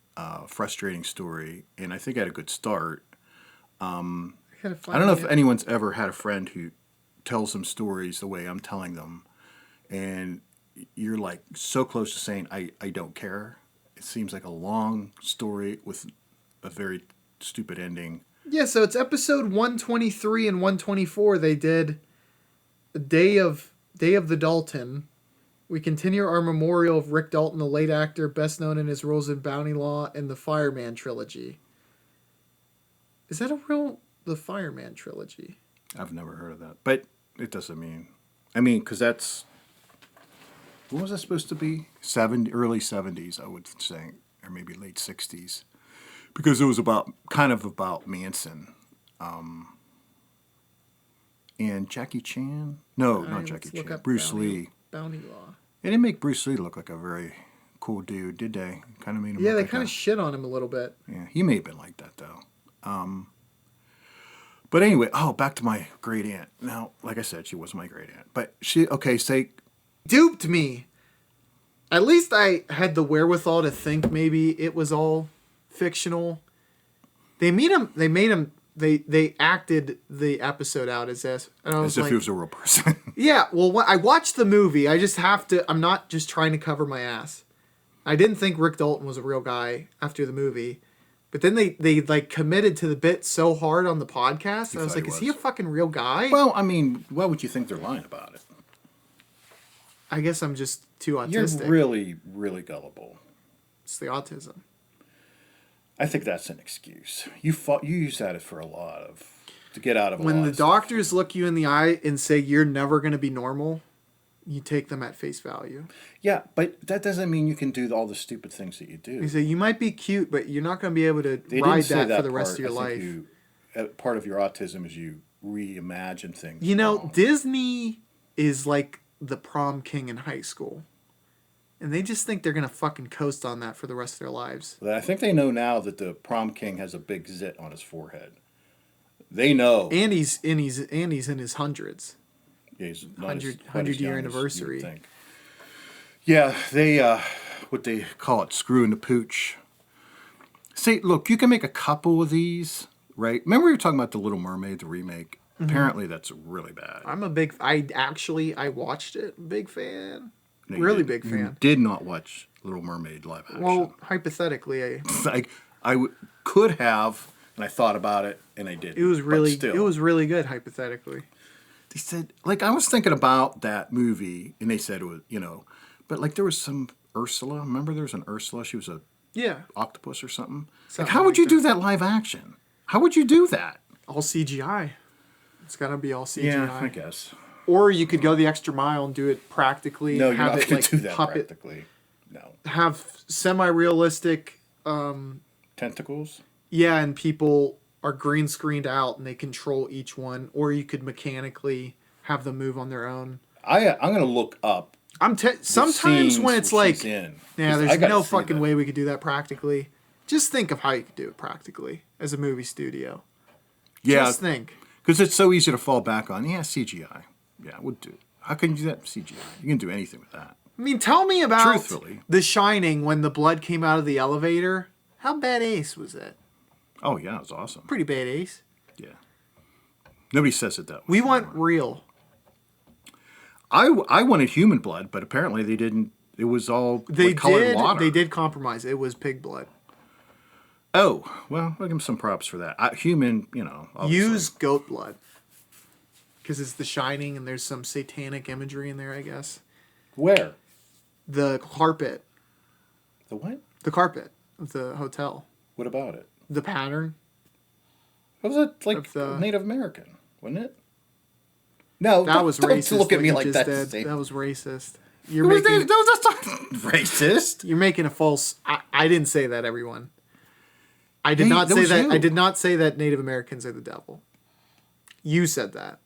frustrating story, and I think I had a good start. I don't know if anyone's ever had a friend who tells them stories the way I'm telling them, and you're like so close to saying, I don't care. It seems like a long story with a very stupid ending. Yeah, so it's episode 123 and 124. They did the Day of the Dalton. We continue our memorial of Rick Dalton, the late actor, best known in his roles in Bounty Law and the Fireman trilogy. Is that the Fireman trilogy? I've never heard of that, but it doesn't mean. Because that's. What was that supposed to be? Early 70s, I would say, or maybe late 60s. Because it was about Manson. And Jackie Chan? No, not Jackie Chan. Bruce Lee. Bounty Law. They didn't make Bruce Lee look like a very cool dude, did they? Kind of made him. Yeah, look they like kind of shit on him a little bit. Yeah, he may have been like that though. But anyway, back to my great aunt. Now, like I said, she was my great aunt, but Duped me. At least I had the wherewithal to think maybe it was all fictional. They acted the episode out as this. And I was as if he was a real person. Yeah, well, I watched the movie. I'm not just trying to cover my ass. I didn't think Rick Dalton was a real guy after the movie. But then they like committed to the bit so hard on the podcast. I was like, is he a fucking real guy? Well, why would you think they're lying about it? I guess I'm just too autistic. You're really, really gullible. It's the autism. I think that's an excuse. You use that to get out of when the doctors look you in the eye and say you're never going to be normal, you take them at face value. Yeah, but that doesn't mean you can do all the stupid things that you do. They say you might be cute, but you're not going to be able to ride that for the rest of your life. Part of your autism is you reimagine things. Disney is like the prom king in high school. And they just think they're going to fucking coast on that for the rest of their lives. I think they know now that the prom king has a big zit on his forehead. They know. And he's in his hundreds. Yeah, he's 100-year anniversary. Yeah, they what they call it, screwing the pooch. Say, look, you can make a couple of these, right? Remember we were talking about The Little Mermaid, the remake? Mm-hmm. Apparently that's really bad. I watched it. Big fan. No, really big fan. You did not watch Little Mermaid live action. Well, hypothetically, could have, and I thought about it, and I didn't. It was really good, hypothetically. They said, I was thinking about that movie, and they said it was, but there was some Ursula. Remember there was an Ursula? She was a octopus or something. How would you do that live action? How would you do that? All CGI. It's got to be all CGI. Yeah, I guess. Or you could go the extra mile and do it practically. No, you're not going to do that practically. No. Have semi-realistic... tentacles? Yeah, and people are green screened out and they control each one. Or you could mechanically have them move on their own. I'm going to look up. Sometimes when it's like... there's no fucking that. way we could do that practically. Just think of how you could do it practically as a movie studio. Yeah. Just think. Because it's so easy to fall back on. Yeah, CGI. Yeah, we'll do it. How can you do that with CGI? You can do anything with that. I mean, tell me about Truthfully. The Shining when the blood came out of the elevator. How badass was it? Oh, yeah, it was awesome. Pretty badass. Yeah. Nobody says it that way. We want real. I wanted human blood, but apparently they didn't. It was all colored water. They did compromise. It was pig blood. Oh, well, I'll give them some props for that. Human, obviously. Use goat blood. Because it's The Shining and there's some satanic imagery in there, I guess. Where? The carpet. The what? The carpet of the hotel. What about it? The pattern. Was it like Native American, wasn't it? No, that was racist. Don't look at what me you like just that. did. That was racist. That's not racist. You're making a false. I didn't say that, everyone. I did not say that. I did not say that Native Americans are the devil. You said that.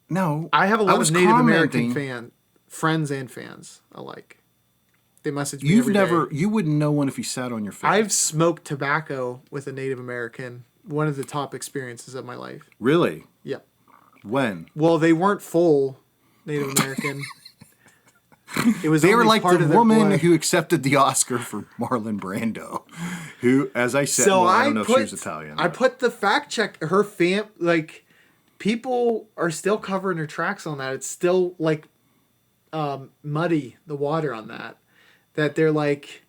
No, I have a lot of Native American friends and fans alike. They message me every day. You wouldn't know one if you sat on your face. I've smoked tobacco with a Native American. One of the top experiences of my life. Really? Yeah. When? Well, they weren't full Native American. They were like the woman who accepted the Oscar for Marlon Brando, who, as I said, I don't know if she was Italian. I put the fact check. Her people are still covering her tracks on that. It's still muddy, the water on that. That they're like,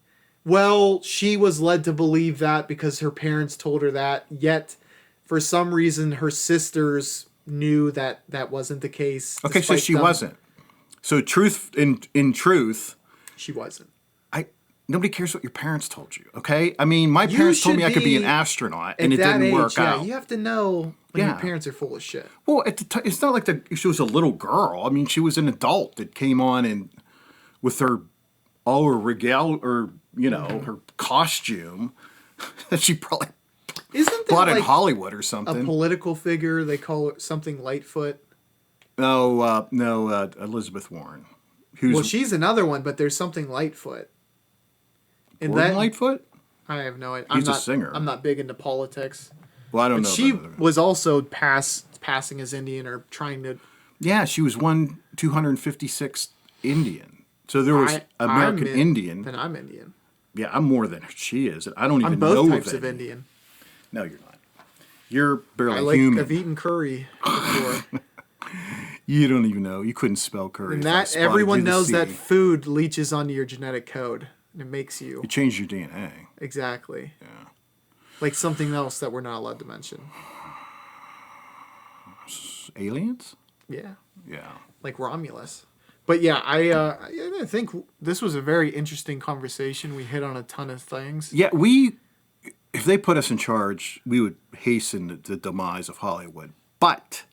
well, she was led to believe that because her parents told her that. Yet, for some reason, her sisters knew that that wasn't the case. Okay, so she wasn't. So in truth, she wasn't. Nobody cares what your parents told you. Okay, I mean, my parents told me I could be an astronaut, and it didn't work out. Yeah, you have to know when your parents are full of shit. Well, at the time, it's not like she was a little girl. I mean, she was an adult that came on and with her her costume that she probably bought in Hollywood or something. A political figure, they call it something Lightfoot. No, Elizabeth Warren. Well, she's another one, but there's something Lightfoot. Gordon Lightfoot? I have no idea. He's a singer. I'm not big into politics. Well, I don't know. She was also passing as Indian or trying to. Yeah, she was 256th Indian. So there was American Indian. Then I'm Indian. Yeah, I'm more than she is. I don't even know I'm both types of Indian. No, you're not. You're barely human. I've eaten curry before. You don't even know. You couldn't spell curry. And that everyone knows that food leaches onto your genetic code. And it makes you. It changed your DNA. Exactly. Yeah. Like something else that we're not allowed to mention. Aliens? Yeah. Yeah. Like Romulus. But yeah, I think this was a very interesting conversation. We hit on a ton of things. Yeah, if they put us in charge, we would hasten the demise of Hollywood. But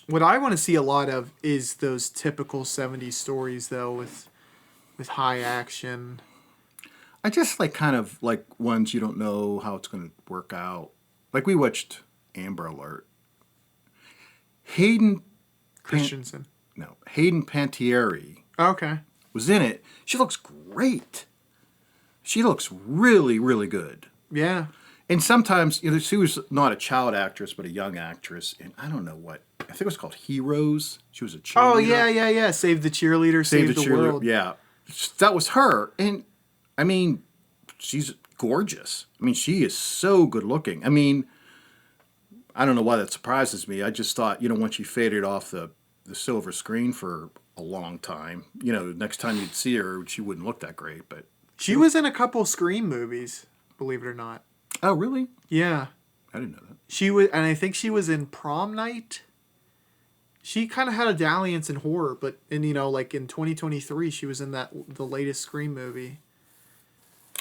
what I want to see a lot of is those typical 70s stories, though, with high action. I just kind of like ones you don't know how it's going to work out. Like we watched Amber Alert. Hayden Christensen. Hayden Panettiere. Okay. Was in it. She looks great. She looks really, really good. Yeah. And sometimes, she was not a child actress, but a young actress. And I don't know what. I think it was called Heroes. She was a cheerleader. Oh, yeah. Save the cheerleader, save the world. Yeah. That was her. And, I mean, she's gorgeous. I mean, she is so good looking. I mean, I don't know why that surprises me. I just thought, once she faded off the silver screen for a long time, next time you'd see her, she wouldn't look that great. But she was in a couple Scream movies, believe it or not. Oh, really? Yeah. I didn't know that. She was, and I think she was in Prom Night. She kind of had a dalliance in horror, but in in 2023, she was in the latest Scream movie.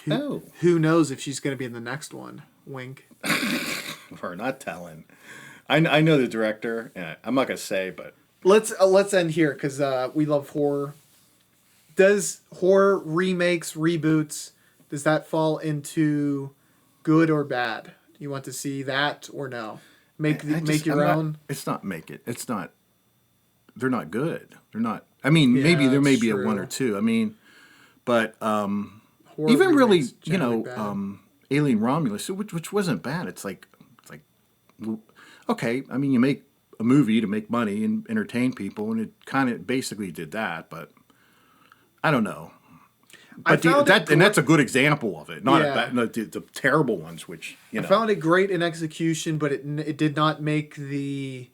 Who knows if she's going to be in the next one? Wink. We're not telling. I know the director, and I'm not going to say, but let's end here because we love horror. Does horror remakes, reboots, does that fall into good or bad? Do you want to see that or no? Make your own. It's not make it. It's not. They're not good. They're not. I mean, maybe there may be a one or two. I mean, but even really, Alien Romulus, which wasn't bad. It's like, okay. I mean, you make a movie to make money and entertain people, and it kind of basically did that. But I don't know. I But found it and that's a good example of it. Not Yeah. no, the terrible ones, which you know. I found it great in execution, but it did not make it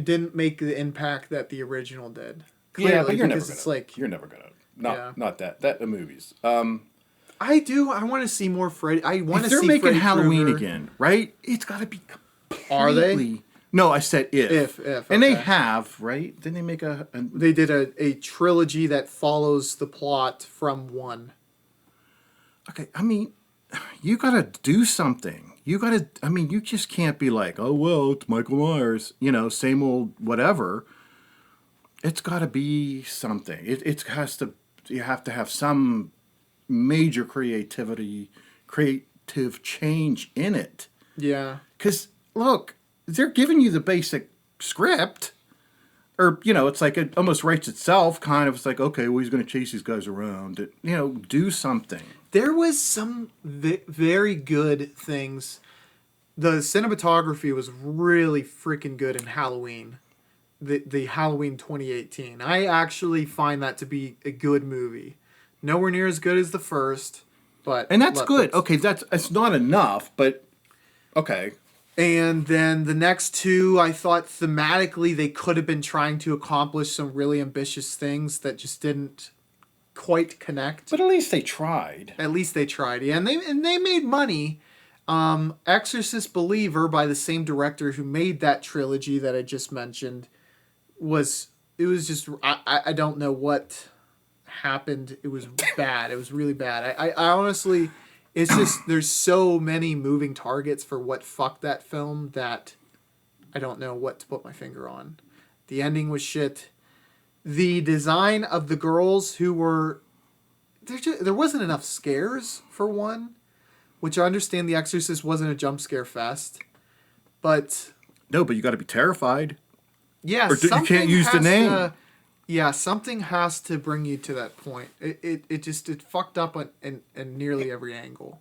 didn't make the impact that the original did. Clearly, yeah, but you're never because gonna. it's like You're never gonna. Yeah. Not that the movies. I do. I want to see more Freddy. I want to If see they're making Freddy Halloween Krueger. again, right? It's got to be completely. Are they? No, I said if. If, And they okay. have, right? Didn't they make a They did a trilogy that follows the plot from one. okay, I mean, you got to do something. You got to, I mean, you just can't be like, oh, well, it's Michael Myers, same old whatever. It's got to be something. It has to, you have to have some major creative change in it. Yeah. Because, look, they're giving you the basic script. Or, it's like it almost writes itself, kind of. It's like, okay, well, he's going to chase these guys around. Do something. There was some very good things. The cinematography was really freaking good in Halloween. The Halloween 2018. I actually find that to be a good movie. Nowhere near as good as the first, but And that's good. Okay, it's not enough, but okay. And then the next two, I thought thematically they could have been trying to accomplish some really ambitious things that just didn't quite connect. But at least they tried. At least they tried, yeah, and they made money. Exorcist Believer, by the same director who made that trilogy that I just mentioned, was just I don't know what happened. It was bad. It was really bad. I honestly, it's just there's so many moving targets for what fucked that film that I don't know what to put my finger on. The ending was shit. The design of the girls who were there wasn't enough scares for one, which I understand The Exorcist wasn't a jump scare fest, but No, but you got to be terrified. yeah, Or you can't use the name. Something has to bring you to that point. It fucked up in nearly every angle.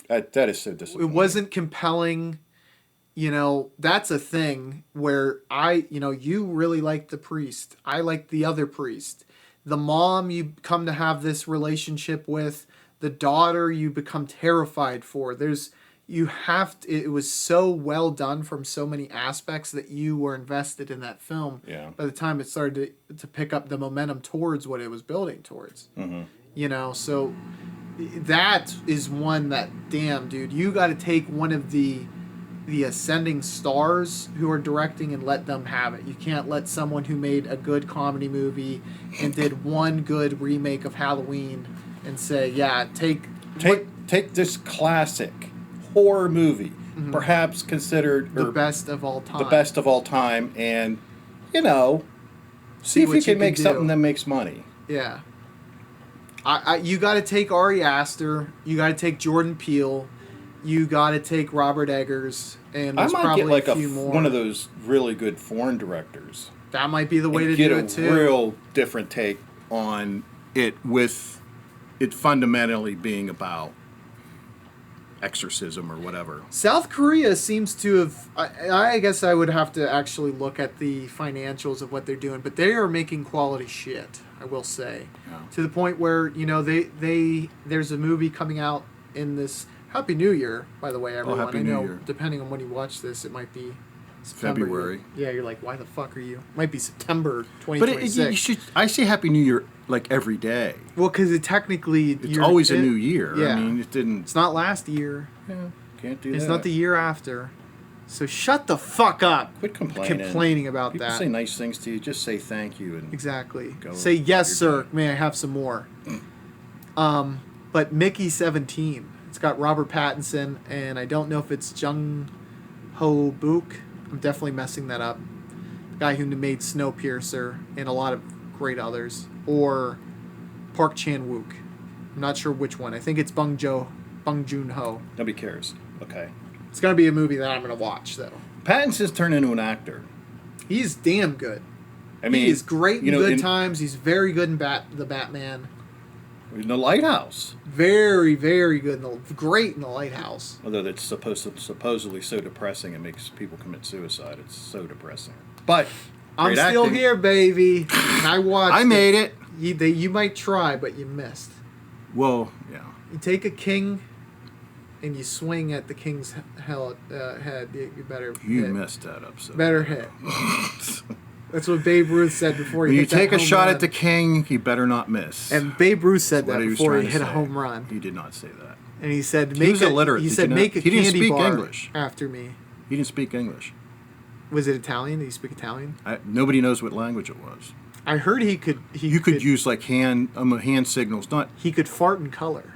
That is so disappointing. It wasn't compelling. That's a thing where you really like the priest. I like the other priest. The mom you come to have this relationship with, the daughter you become terrified for. It was so well done from so many aspects that you were invested in that film. Yeah. By the time it started to pick up the momentum towards what it was building towards. Mm-hmm. So that is one that, damn, dude, you got to take one of the ascending stars who are directing and let them have it. You can't let someone who made a good comedy movie and did one good remake of Halloween and say, yeah, take this classic horror movie, perhaps considered the best of all time. The best of all time, and see if what you can make do. something that makes money. Yeah. You got to take Ari Aster. You got to take Jordan Peele. You got to take Robert Eggers, and I there's might probably get like a few more. one of those really good foreign directors. That might be the way and to get do a it too. real different take on it, with it fundamentally being about exorcism or whatever. South Korea seems to have. I guess I would have to actually look at the financials of what they're doing, but they are making quality shit. I will say, to the point where there's a movie coming out in this. Happy New Year, by the way, everyone. Happy I New know, Year. depending on when you watch this, it might be September. February. Yeah, you're like, why the fuck are you? It might be September But 2026. you should. I say Happy New Year like every day. Well, because It's always a new year. Yeah. I mean, it didn't. It's not last year. Yeah, can't do that. It's not the year after. So shut the fuck up. Quit complaining. Complaining about People that. say nice things to you. Just say thank you and Exactly. Go Say yes, your sir. day. May I have some more? But Mickey 17. It's got Robert Pattinson, and I don't know if it's Jung Ho Book. I'm definitely messing that up. The guy who made Snowpiercer and a lot of great others, or Park Chan Wook. I'm not sure which one. I think it's Bong Joon Ho. Nobody cares. Okay. It's gonna be a movie that I'm gonna watch though. Pattinson's turned into an actor. He's damn good. I mean, he is great in Good in Times. He's very good in the Batman. The Lighthouse. Very, very good. Great in The Lighthouse. Although that's supposedly so depressing, it makes people commit suicide. It's so depressing. But I'm great still acting. here, baby. And I watched I made it. You might try, but you missed. Well, yeah. You take a king, and you swing at the king's head. You better. You hit. messed that up. So Better hit. That's what Babe Ruth said before when he you hit that take a home shot run. at the king, you better not miss. And Babe Ruth said That's what that was before he trying to hit a say. home run. He did not say that. And he said, He was illiterate, He did said, you know? make a He didn't candy speak bar English. after me. He didn't speak English. Was it Italian? Did he speak Italian? Nobody knows what language it was. I heard he could. You could use like hand signals, not. He could fart in color,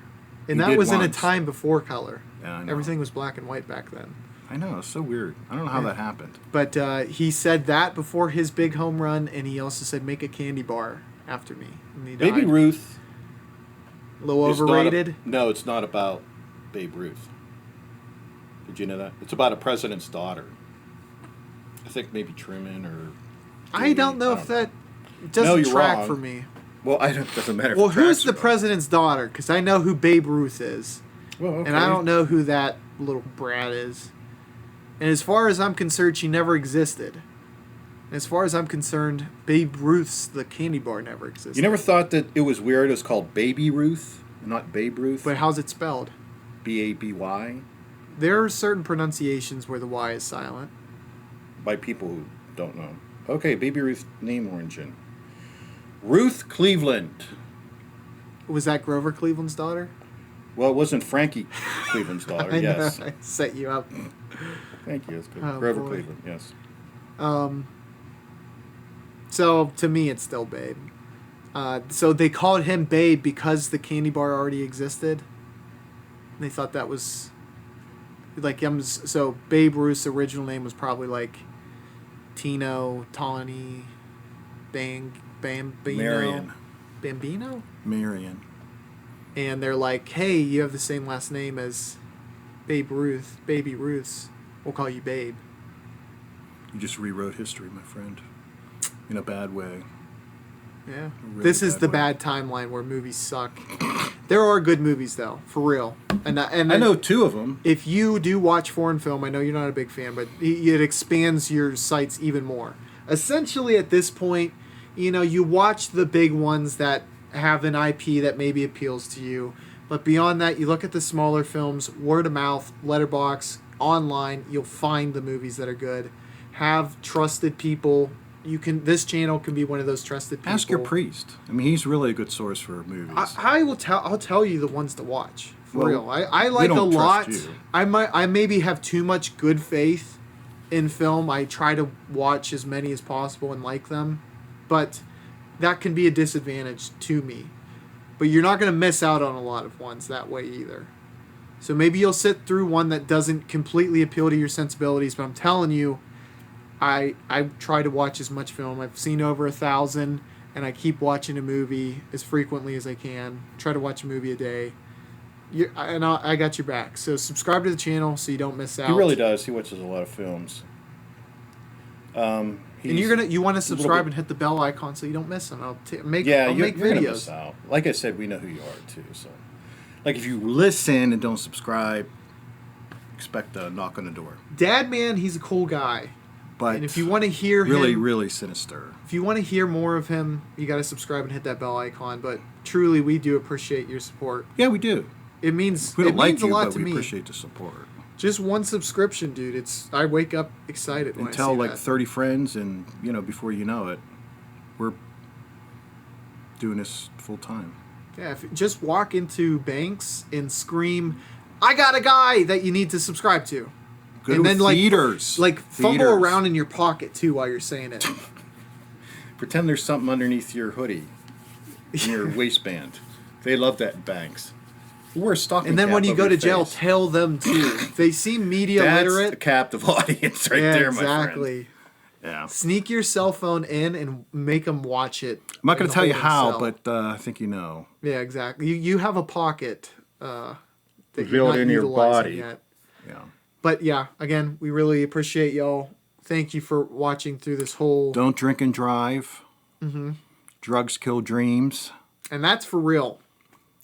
and He that did was in a once. time before color. Yeah, I know. Everything was black and white back then. I know, it's so weird. I don't know how that happened. But he said that before his big home run, and he also said, "Make a candy bar after me." And he Baby died. Ruth. A little overrated. No, it's not about Babe Ruth. Did you know that? It's about a president's daughter. I think maybe Truman or. I don't know if that doesn't No, you're track wrong. for me. Well, doesn't matter. Well, if it who's tracks the or not. president's daughter? Because I know who Babe Ruth is. Well, okay. And I don't know who that little brat is. And as far as I'm concerned, she never existed. And as far as I'm concerned, Babe Ruth's the candy bar never existed. You never thought that it was weird? It was called Baby Ruth, not Babe Ruth. But how's it spelled? BABY. There are certain pronunciations where the Y is silent. By people who don't know. Okay, Baby Ruth name origin. Ruth Cleveland. Was that Grover Cleveland's daughter? Well, it wasn't Frankie Cleveland's daughter. I know, Yes. I set you up. Thank you. That's good. Oh, Grover boy. Cleveland. Yes. So to me, it's still Babe. So they called him Babe because the candy bar already existed. And they thought that was like so Babe Ruth's original name was probably like Tino, Tawny, Bambino. Marion. Bambino? Marion. And they're like, hey, you have the same last name as Babe Ruth, Baby Ruth's. We'll call you Babe. You just rewrote history, my friend. In a bad way. Yeah. Really This is bad the way. bad timeline where movies suck. There are good movies, though, for real. And I know two of them. if you do watch foreign film, I know you're not a big fan, but it expands your sights even more. Essentially, at this point, you watch the big ones that have an IP that maybe appeals to you. But beyond that, you look at the smaller films, word of mouth, letterbox, online, you'll find the movies that are good. Have trusted people. This channel can be one of those trusted people. Ask your priest. I mean, he's really a good source for movies. I'll tell you the ones to watch. For Well, real. I like a don't lot. trust you. I maybe have too much good faith in film. I try to watch as many as possible and like them. But that can be a disadvantage to me. But you're not going to miss out on a lot of ones that way either. So maybe you'll sit through one that doesn't completely appeal to your sensibilities, but I'm telling you, I try to watch as much film. I've seen over 1,000, and I keep watching a movie as frequently as I can. Try to watch a movie a day. I got your back. So subscribe to the channel so you don't miss out. He really does. He watches a lot of films. And you want to subscribe and hit the bell icon so you don't miss them. I'll make you're videos. gonna miss out. Like I said, we know who you are too. So, like if you listen and don't subscribe, expect a knock on the door. DadMan, he's a cool guy. But And if you want to hear really, him, really sinister. if you want to hear more of him, you got to subscribe and hit that bell icon. But truly, we do appreciate your support. Yeah, we do. It means We don't it like means a you, lot but to we me. appreciate the support. Just one subscription, dude. I wake up excited when And I tell see like that. 30 friends, and before you know it, we're doing this full time. Yeah, just walk into banks and scream, "I got a guy that you need to subscribe to," Go and to then like theaters. fumble Theaters. around in your pocket too while you're saying it. Pretend there's something underneath your hoodie, in your waistband. They love that in banks. Wear a stocking And then cap when you over go to your jail, face. tell them too. If they seem media That's the literate. captive audience right Yeah, there, my friend. exactly. Yeah. Sneak your cell phone in and make them watch it. I'm not going in to tell you the how, holding cell. but I think you know. Yeah, exactly. You have a pocket that Built you're not in your utilizing body. yet. Yeah. But yeah, again, we really appreciate y'all. Thank you for watching through this whole. Don't drink and drive. Mm-hmm. Drugs kill dreams. And that's for real.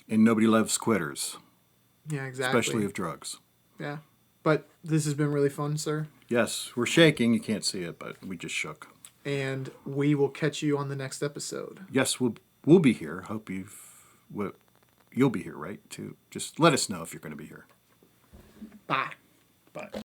And nobody loves quitters, Yeah, exactly. especially of drugs. Yeah. But this has been really fun, sir. Yes, we're shaking. You can't see it, but we just shook. And we will catch you on the next episode. Yes, we'll we'll be here. Hope you'll be here, right? Too. Just let us know if you're going to be here. Bye. Bye.